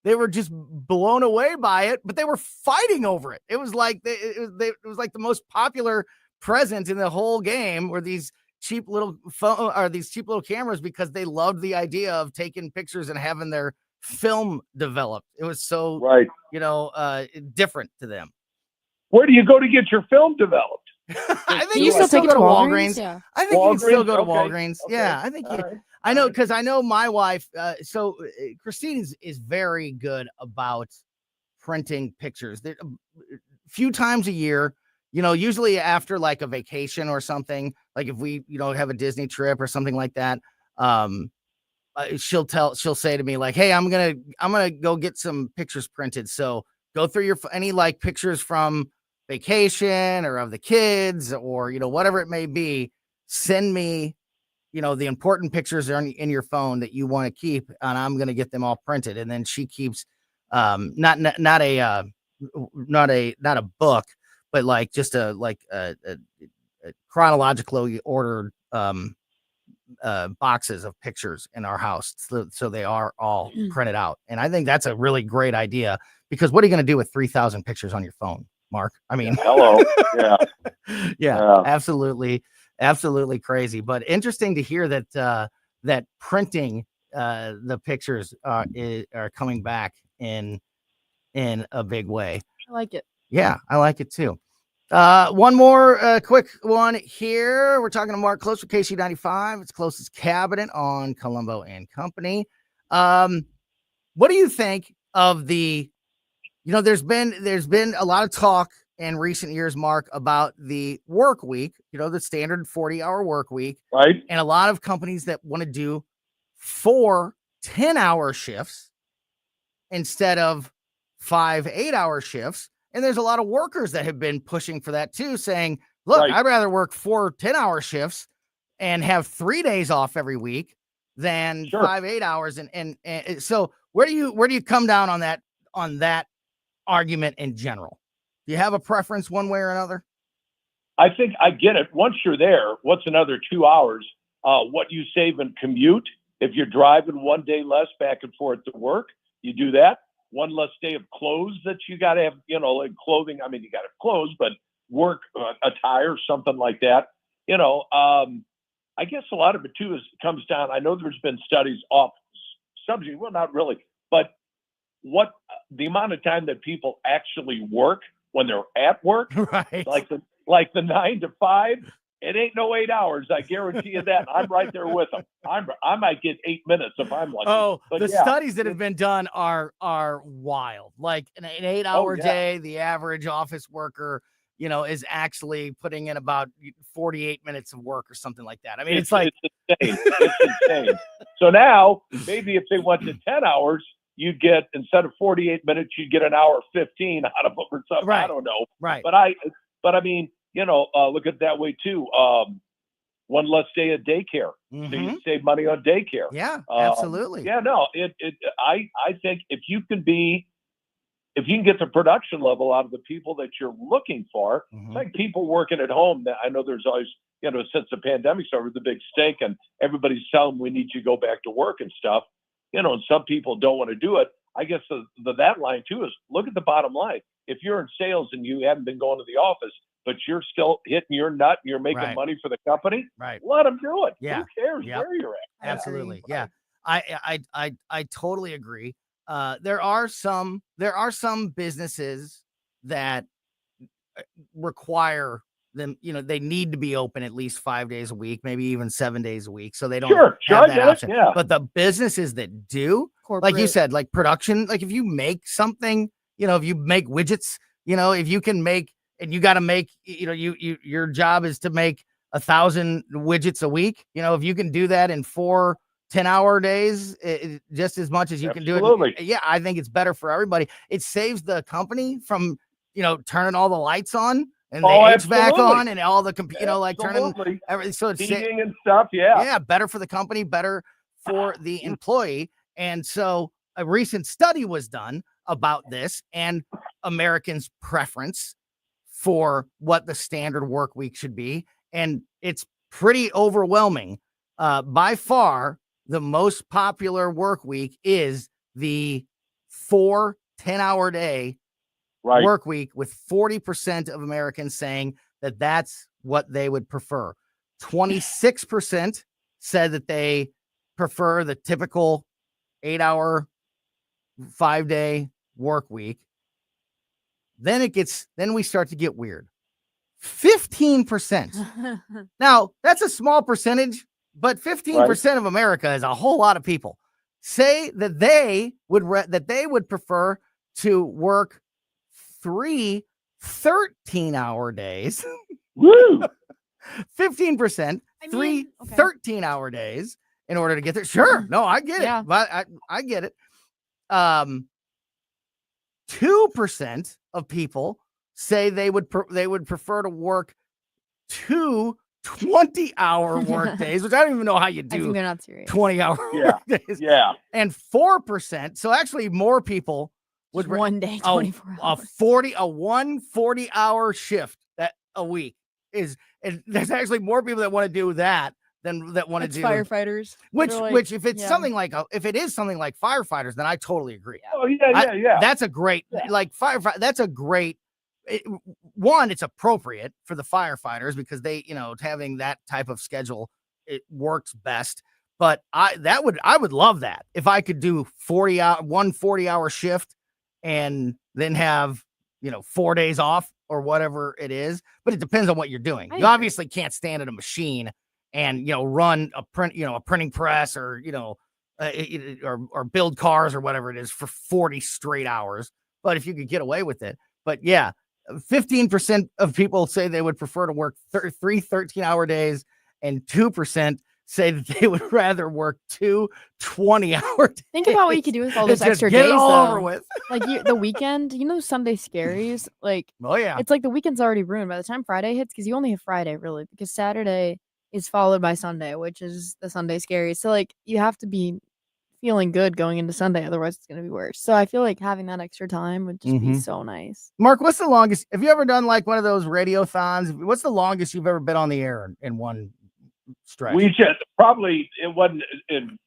they were just blown away by it, but they were fighting over it. It was like it was like the most popular present in the whole game were these cheap little phone or these cheap little cameras because they loved the idea of taking pictures and having their film developed. It was so right, different to them. Where do you go to get your film developed? I think you can still go to Walgreens. Yeah. I think you can still go to Okay, Walgreens. okay, Yeah, I think all you. right, I know because I know my wife. Christine is very good about printing pictures. A few times a year, usually after like a vacation or something, like if we, have a Disney trip or something like that, she'll say to me like, "Hey, I'm gonna go get some pictures printed. So go through any like pictures from vacation or of the kids or whatever it may be. Send me, the important pictures are in your phone that you want to keep, and I'm gonna get them all printed." And then she keeps not a book, but like just a chronologically ordered boxes of pictures in our house, so they are all printed out. And I think that's a really great idea because what are you going to do with 3,000 pictures on your phone, Mark? I mean, hello, yeah, absolutely crazy, but interesting to hear that that printing the pictures are coming back in a big way. I like it. Yeah, I like it too. One more quick one here. We're talking to Mark Close with KC95. It's Close's Cabinet on Colombo and Company. What do you think of the, there's been a lot of talk in recent years, Mark, about the work week, the standard 40-hour work week. Right. And a lot of companies that want to do 4 10-hour shifts instead of 5 8-hour shifts. And there's a lot of workers that have been pushing for that too, saying, look, Right. I'd rather work 4 10-hour shifts and have 3 days off every week than 5 8 hours. And so where do you come down on that argument in general? Do you have a preference one way or another? I think I get it. Once you're there, what's another 2 hours? What you save in commute, if you're driving 1 day less back and forth to work, you do that. 1 less day of clothes that you got to have, like clothing. I mean, you got to have clothes, but work attire, something like that. I guess a lot of it too comes down. I know there's been studies off subject. Well, not really, but what the amount of time that people actually work when they're at work, right? Like the 9 to 5. It ain't no 8 hours. I guarantee you that. I'm right there with them. I might get 8 minutes if I'm lucky. Oh, but the studies that have been done are wild. Like an 8-hour day, the average office worker, is actually putting in about 48 minutes of work or something like that. I mean, it's insane. It's insane. So now maybe if they went to 10 hours, you'd get, instead of 48 minutes, you'd get an hour 15 out of them or something. Right. I don't know. Right. But I mean, look at it that way too. 1 less day of daycare, so you save money on daycare. Yeah, absolutely. Yeah, no, I think if you can get the production level out of the people that you're looking for, it's like people working at home. I know there's always, since the pandemic started, the big stink, and everybody's telling them we need you to go back to work and stuff. And some people don't want to do it. I guess that line too is look at the bottom line. If you're in sales and you haven't been going to the office, but you're still hitting your nut and you're making money for the company, let them do it. Yeah. Who cares where you're at? Absolutely. Yeah. I totally agree. There are some businesses that require them, they need to be open at least 5 days a week, maybe even 7 days a week. So they don't have that option. Yeah. But the businesses that do, Corporate. like you said, like production, like if you make something, if you make widgets, if you can make, and you got to make, your job is to make 1,000 widgets a week. If you can do that in 4 10-hour days, just as much as you can do it. Yeah, I think it's better for everybody. It saves the company from, turning all the lights on and the HVAC on and all the turning everything. So it's heating and stuff. Yeah. Yeah. Better for the company, better for the employee. And so a recent study was done about this and Americans' preference for what the standard work week should be. And it's pretty overwhelming. By far, the most popular work week is the 4 10-hour day Right. work week, with 40% of Americans saying that that's what they would prefer. 26% said that they prefer the typical 8-hour, 5-day work week. Then we start to get weird. 15%. Now, that's a small percentage, but 15% of America is a whole lot of people. Say that they would prefer to work 3 13-hour days. Woo! 15%, 13-hour days in order to get there. Sure. No, I get it. But I get it. 2% of people say they would prefer to work 2 20-hour work days, which I don't even know how you do. I think they're not serious. 20-hour work days. Yeah. And 4%. So actually more people would Just one day, 24 hours. A 40-hour shift that a week is, and there's actually more people that want to do that than that want to do firefighters. Which if it's something like if it is something like firefighters, then I totally agree. Oh yeah. That's a great like firefighter. That's a great one. It's appropriate for the firefighters because they, having that type of schedule, it works best. But I would love that if I could do 40-hour shift and then have 4 days off or whatever it is. But it depends on what you're doing. You obviously can't stand at a machine and run a printing press or or build cars or whatever it is for 40 straight hours. But if you could get away with it, but yeah, 15% of people say they would prefer to work 3 13-hour days, and 2% say that they would rather work 2 20-hour days. Think about what you could do with all those extra get days. It all though. over with. Like the weekend, Sunday scaries. Like, oh yeah, it's like the weekend's already ruined by the time Friday hits, because you only have Friday really, because Saturday is followed by Sunday, which is the Sunday scaries. So like you have to be feeling good going into Sunday, otherwise it's going to be worse. So I feel like having that extra time would just be so nice. Mark, what's the longest? Have you ever done like one of those radiothons? What's the longest you've ever been on the air in one stretch? We just probably it wasn't in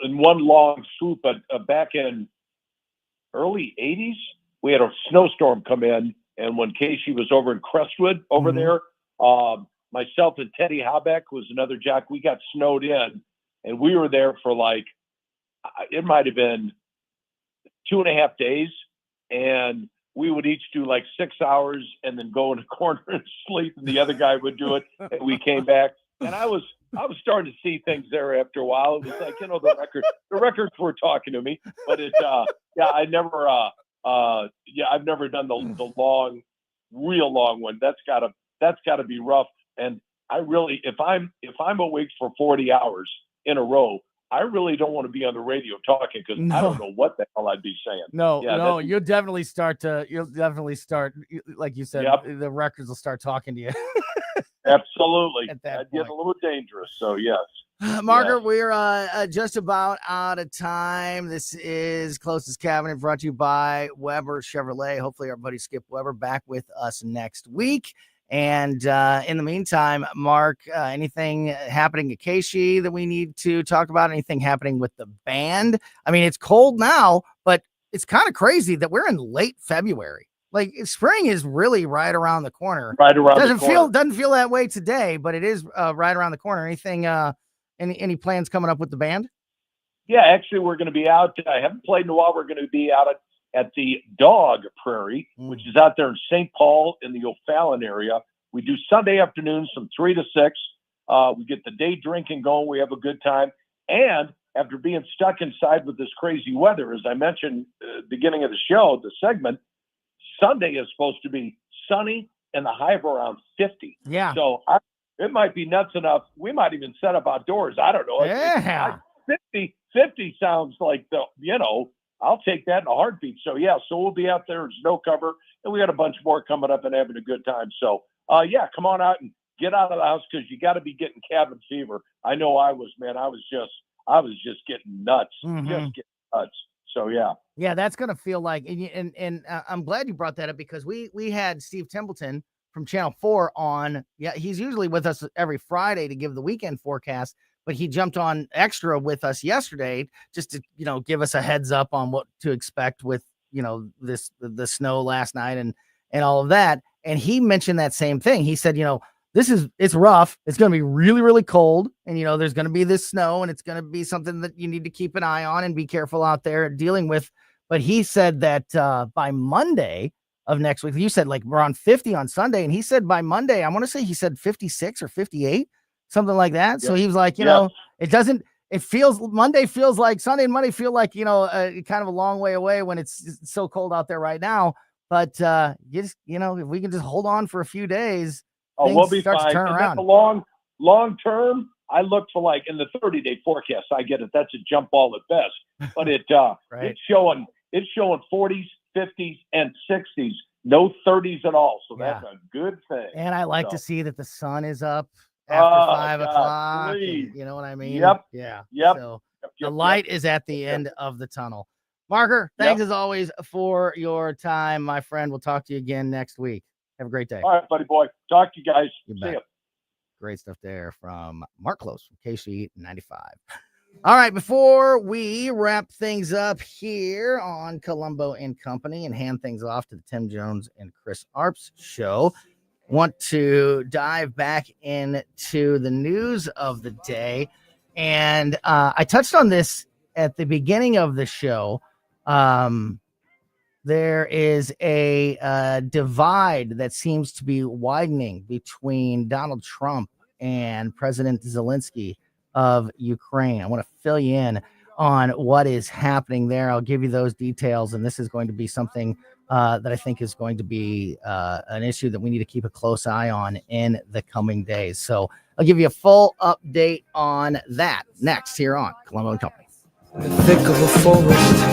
one long swoop, but back in early '80s, we had a snowstorm come in, and when Casey was over in Crestwood over there, myself and Teddy Habeck was another jock. We got snowed in, and we were there for like it might have been 2.5 days, and we would each do like 6 hours and then go in a corner and sleep, and the other guy would do it, and we came back. And I was starting to see things there after a while. It was like, the records were talking to me, but I've never done the long, real long one. That's gotta be rough. And I really, if I'm awake for 40 hours in a row, I really don't want to be on the radio talking, because I don't know what the hell I'd be saying. You'll definitely start, like you said, the records will start talking to you. Absolutely. At that I'd get a little dangerous. So yes. Margaret, we're just about out of time. This is Closest Cabinet, brought to you by Weber Chevrolet. Hopefully our buddy Skip Weber back with us next week. And in the meantime, Mark, anything happening at Casey that we need to talk about? Anything happening with the band? I mean, it's cold now, but it's kind of crazy that we're in late February. Like, spring is really right around the corner. Doesn't feel that way today, but it is right around the corner. Anything? Any plans coming up with the band? Yeah, actually, we're going to be out. I haven't played in a while. We're going to be out at the Dog Prairie, which is out there in St. Paul in the O'Fallon area. We do Sunday afternoons from 3 to 6. We get the day drinking going. We have a good time. And after being stuck inside with this crazy weather, as I mentioned at the beginning of the show, the segment, Sunday is supposed to be sunny and the high of around 50. Yeah. So it might be nuts enough. We might even set up outdoors. I don't know. Yeah. 50 sounds like I'll take that in a heartbeat. So we'll be out there in snow cover, and we got a bunch more coming up and having a good time. So come on out and get out of the house, because you got to be getting cabin fever. I know I was, man. I was just getting nuts, just getting nuts. So yeah, that's gonna feel like, and I'm glad you brought that up, because we had Steve Templeton from Channel 4 on. Yeah, he's usually with us every Friday to give the weekend forecast, but he jumped on extra with us yesterday just to, give us a heads up on what to expect with, the snow last night and all of that. And he mentioned that same thing. He said, it's rough. It's going to be really, really cold. And, there's going to be this snow, and it's going to be something that you need to keep an eye on and be careful out there dealing with. But he said that by Monday of next week, you said like we're on 50 on Sunday. And he said by Monday, I want to say he said 56 or 58, something like that. Yep. So he was like, Monday feels like Sunday and Monday feel like, kind of a long way away when it's so cold out there right now. But if we can just hold on for a few days, we'll be fine. To turn and around. The long term, I look for like in the 30-day forecast. I get it. That's a jump ball at best, but right. it's showing 40s, 50s, and 60s. No 30s at all. So that's a good thing. And I like to see that the sun is up after 5 o'clock. And, you know what I mean? Yep. Yeah. Yep. So the light is at the end of the tunnel. Marker, thanks as always for your time, my friend. We'll talk to you again next week. Have a great day. All right, buddy boy. Talk to you guys. See you. Great stuff there from Mark Close from KC95. All right, before we wrap things up here on Colombo and Company and hand things off to the Tim Jones and Chris Arps show, want to dive back into the news of the day. And I touched on this at the beginning of the show. There is a divide that seems to be widening between Donald Trump and President Zelensky of Ukraine. I want to fill you in on what is happening there. I'll give you those details, and this is going to be something that I think is going to be an issue that we need to keep a close eye on in the coming days. So I'll give you a full update on that next here on Colombo and Company. The thick of a forest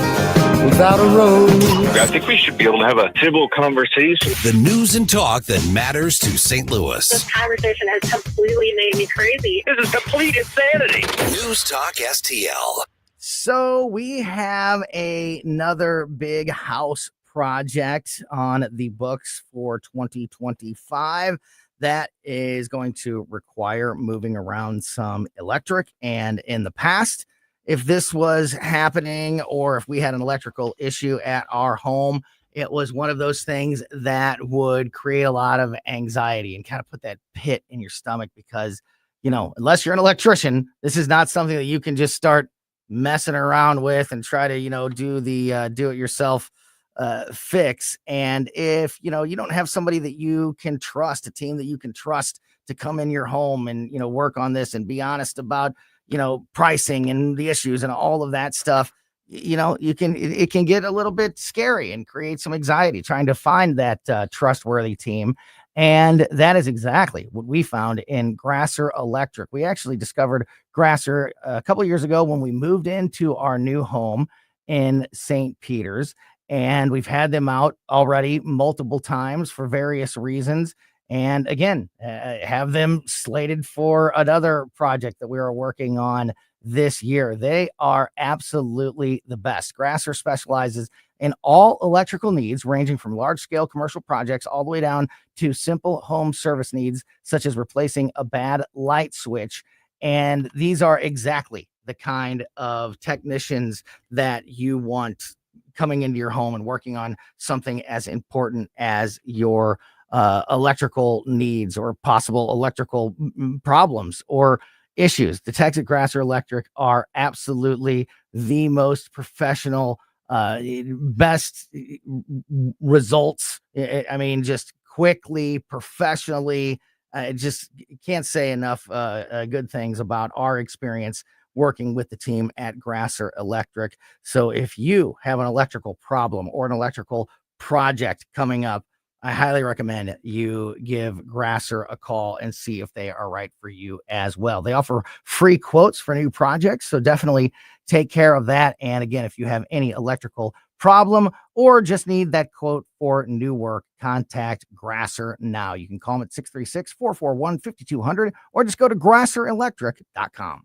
without a road. I think we should be able to have a civil conversation. The news and talk that matters to St. Louis. This conversation has completely made me crazy. This is complete insanity. News Talk STL. So we have another big house project on the books for 2025 that is going to require moving around some electric. And in the past, if this was happening or if we had an electrical issue at our home, it was one of those things that would create a lot of anxiety and kind of put that pit in your stomach because, unless you're an electrician, this is not something that you can just start messing around with and try to, do the do-it-yourself fix. And if, you don't have somebody that you can trust, a team that you can trust to come in your home and, work on this and be honest about, pricing and the issues and all of that stuff, it can get a little bit scary and create some anxiety trying to find that trustworthy team. And that is exactly what we found in Grasser Electric. We actually discovered Grasser a couple of years ago when we moved into our new home in St. Peter's, and we've had them out already multiple times for various reasons. And again, have them slated for another project that we are working on this year. They are absolutely the best. Grasser specializes in all electrical needs, ranging from large-scale commercial projects all the way down to simple home service needs, such as replacing a bad light switch. And these are exactly the kind of technicians that you want coming into your home and working on something as important as your electrical needs or possible electrical problems or issues. The techs at Grasser Electric are absolutely the most professional, best results. I mean, just quickly, professionally. Just can't say enough good things about our experience working with the team at Grasser Electric. So if you have an electrical problem or an electrical project coming up, I highly recommend you give Grasser a call and see if they are right for you as well. They offer free quotes for new projects, so definitely take care of that. And again, if you have any electrical problem or just need that quote for new work, contact Grasser now. You can call them at 636-441-5200 or just go to grasserelectric.com.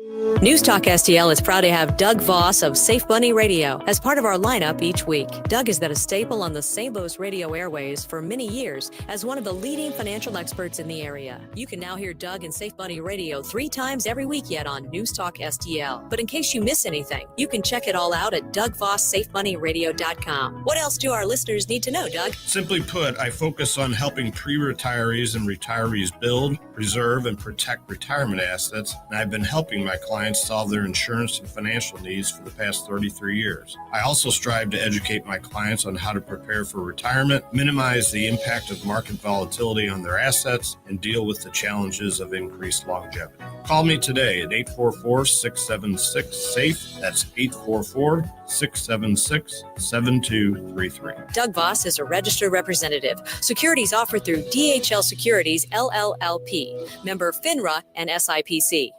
News Talk STL is proud to have Doug Voss of Safe Bunny Radio as part of our lineup each week. Doug has been a staple on the St. Louis radio airways for many years as one of the leading financial experts in the area. You can now hear Doug and Safe Bunny Radio 3 times every week yet on News Talk STL. But in case you miss anything, you can check it all out at DougVossSafeBunnyRadio.com. What else do our listeners need to know, Doug? Simply put, I focus on helping pre-retirees and retirees build, preserve, and protect retirement assets, and I've been helping my clients solve their insurance and financial needs for the past 33 years. I also strive to educate my clients on how to prepare for retirement, minimize the impact of market volatility on their assets, and deal with the challenges of increased longevity. Call me today at 844-676-SAFE. That's 844-676-7233. Doug Voss is a registered representative. Securities offered through DHL Securities, LLLP. Member FINRA and SIPC.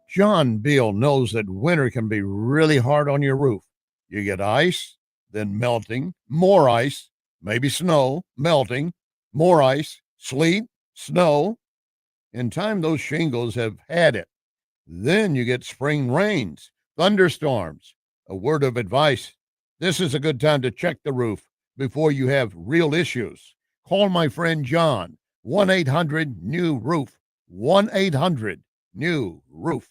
John Beal knows that winter can be really hard on your roof. You get ice, then melting, more ice, maybe snow, melting, more ice, sleet, snow. In time, those shingles have had it. Then you get spring rains, thunderstorms. A word of advice: this is a good time to check the roof before you have real issues. Call my friend John, 1-800-NEW-ROOF, 1-800-NEW-ROOF.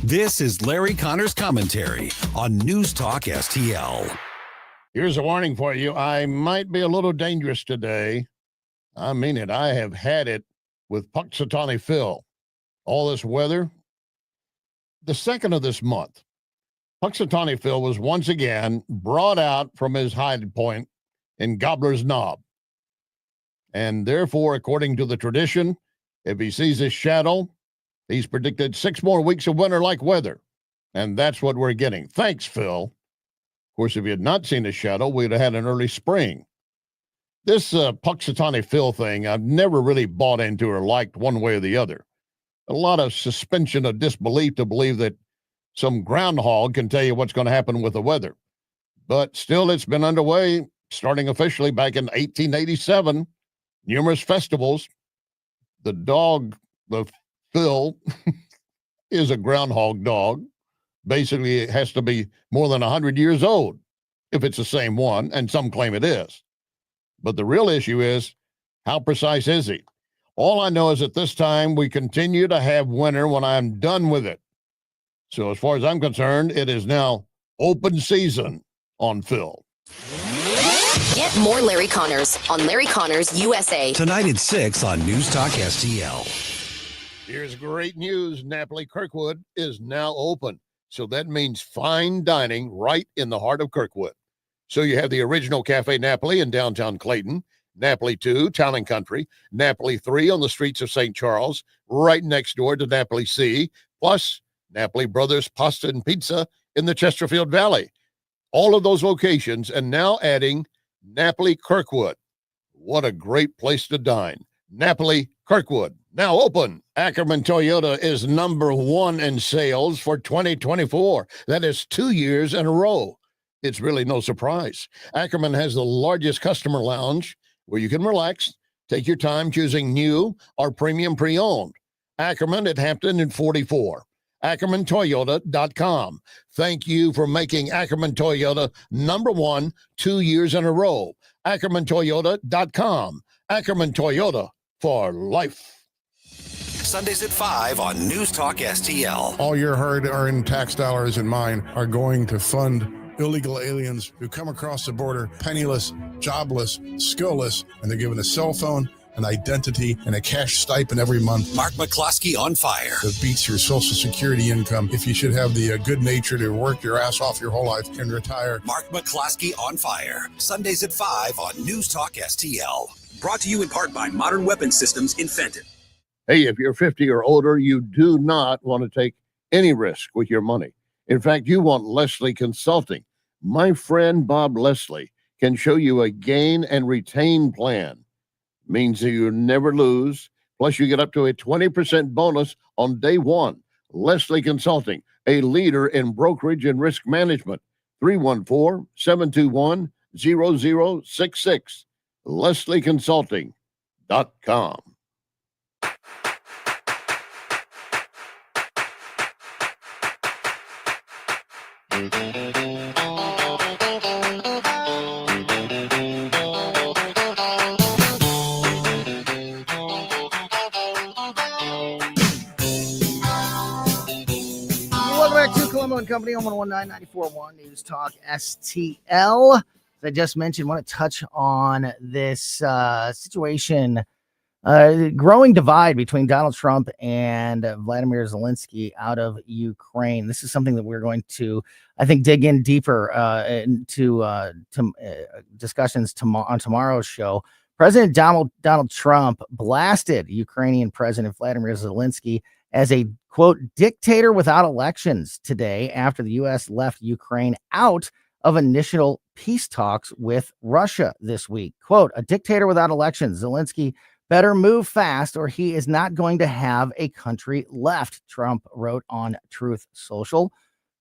This is Larry Connor's commentary on News Talk STL. Here's a warning for you. I might be a little dangerous today. I mean it. I have had it with Punxsutawney Phil. All this weather. The 2nd of this month, Punxsutawney Phil was once again brought out from his hiding point in Gobbler's Knob. And therefore, according to the tradition, if he sees his shadow, he's predicted 6 more weeks of winter-like weather, and that's what we're getting. Thanks, Phil. Of course, if you had not seen a shadow, we'd have had an early spring. This Punxsutawney Phil thing, I've never really bought into or liked one way or the other. A lot of suspension of disbelief to believe that some groundhog can tell you what's going to happen with the weather. But still, it's been underway, starting officially back in 1887. Numerous festivals. The dog, the Phil is a groundhog dog. Basically, it has to be more than 100 years old if it's the same one, and some claim it is. But the real issue is, how precise is he? All I know is at this time, we continue to have winter when I'm done with it. So as far as I'm concerned, it is now open season on Phil. Get more Larry Connors on Larry Connors USA. Tonight at 6 on News Talk STL. Here's great news. Napoli Kirkwood is now open. So that means fine dining right in the heart of Kirkwood. So you have the original Cafe Napoli in downtown Clayton, Napoli 2, Town and Country, Napoli 3 on the streets of St. Charles, right next door to Napoli C, plus Napoli Brothers Pasta and Pizza in the Chesterfield Valley. All of those locations, and now adding Napoli Kirkwood. What a great place to dine. Napoli Kirkwood, now open. Ackerman Toyota is #1 in sales for 2024. That is 2 years in a row. It's really no surprise. Ackerman has the largest customer lounge where you can relax, take your time choosing new or premium pre-owned. Ackerman at Hampton and 44. AckermanToyota.com. Thank you for making Ackerman Toyota #1 2 years in a row. AckermanToyota.com. Ackerman Toyota for life. Sundays at 5 on News Talk STL. All your hard-earned tax dollars and mine are going to fund illegal aliens who come across the border penniless, jobless, skillless, and they're given a cell phone, an identity, and a cash stipend every month. Mark McCloskey on fire. That beats your Social Security income if you should have the good nature to work your ass off your whole life and retire. Mark McCloskey on fire. Sundays at 5 on News Talk STL. Brought to you in part by Modern Weapon Systems in Fenton. Hey, if you're 50 or older, you do not want to take any risk with your money. In fact, you want Leslie Consulting. My friend Bob Leslie can show you a gain and retain plan. Means that you never lose. Plus, you get up to a 20% bonus on day one. Leslie Consulting, a leader in brokerage and risk management. 314-721-0066. LeslieConsulting.com. Welcome back to Colombo Company on 119.94.1 News Talk STL. As I just mentioned, want to touch on this situation, growing divide between Donald Trump and Vladimir Zelensky out of Ukraine. This is something that we're going to, I think, dig in deeper into discussions on tomorrow's show. President Donald Trump blasted Ukrainian President Vladimir Zelensky as a, quote, dictator without elections today after the U.S. left Ukraine out of initial peace talks with Russia this week. Quote, a dictator without elections. Zelensky better move fast or he is not going to have a country left, Trump wrote on Truth Social.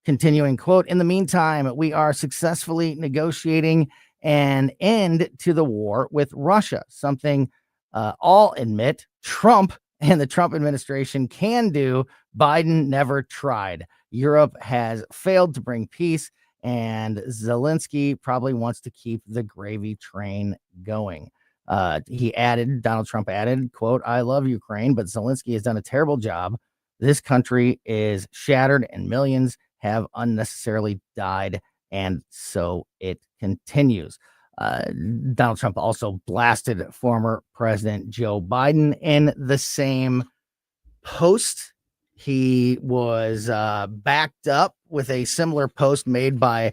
Continuing, quote, in the meantime, we are successfully negotiating an end to the war with Russia, something all admit Trump and the Trump administration can do. Biden never tried. Europe has failed to bring peace, and Zelensky probably wants to keep the gravy train going. Donald Trump added, quote, I love Ukraine, but Zelensky has done a terrible job. This country is shattered and millions have unnecessarily died. And so it continues. Donald Trump also blasted former President Joe Biden in the same post. He was backed up with a similar post made by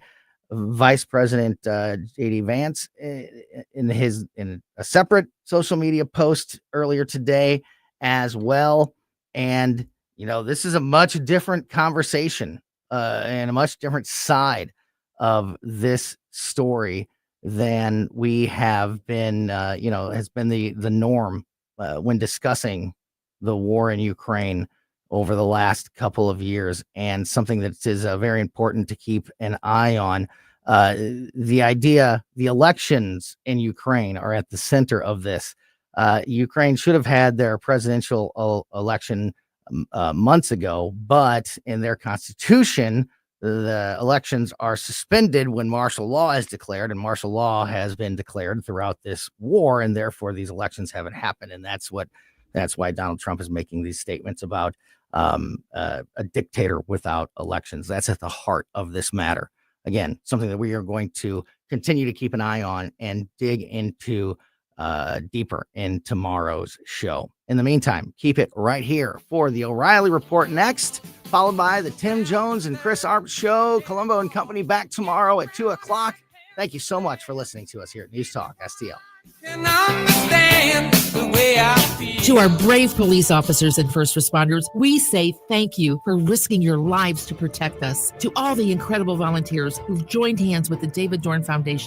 Vice President J.D. Vance in a separate social media post earlier today as well. And, you know, this is a much different conversation and a much different side of this story than we have been, has been the norm when discussing the war in Ukraine over the last couple of years, and something that is very important to keep an eye on. The elections in Ukraine are at the center of this. Ukraine should have had their presidential election months ago, but in their constitution, the elections are suspended when martial law is declared, and martial law has been declared throughout this war, and therefore these elections haven't happened. And that's why Donald Trump is making these statements about a dictator without elections. That's at the heart of this matter. Again, something that we are going to continue to keep an eye on and dig into deeper in tomorrow's show. In the meantime, keep it right here for the O'Reilly Report next, followed by the Tim Jones and Chris Arp Show. Colombo and Company back tomorrow at 2 o'clock. Thank you so much for listening to us here at News Talk STL. To our brave police officers and first responders, we say thank you for risking your lives to protect us. To all the incredible volunteers who've joined hands with the David Dorn Foundation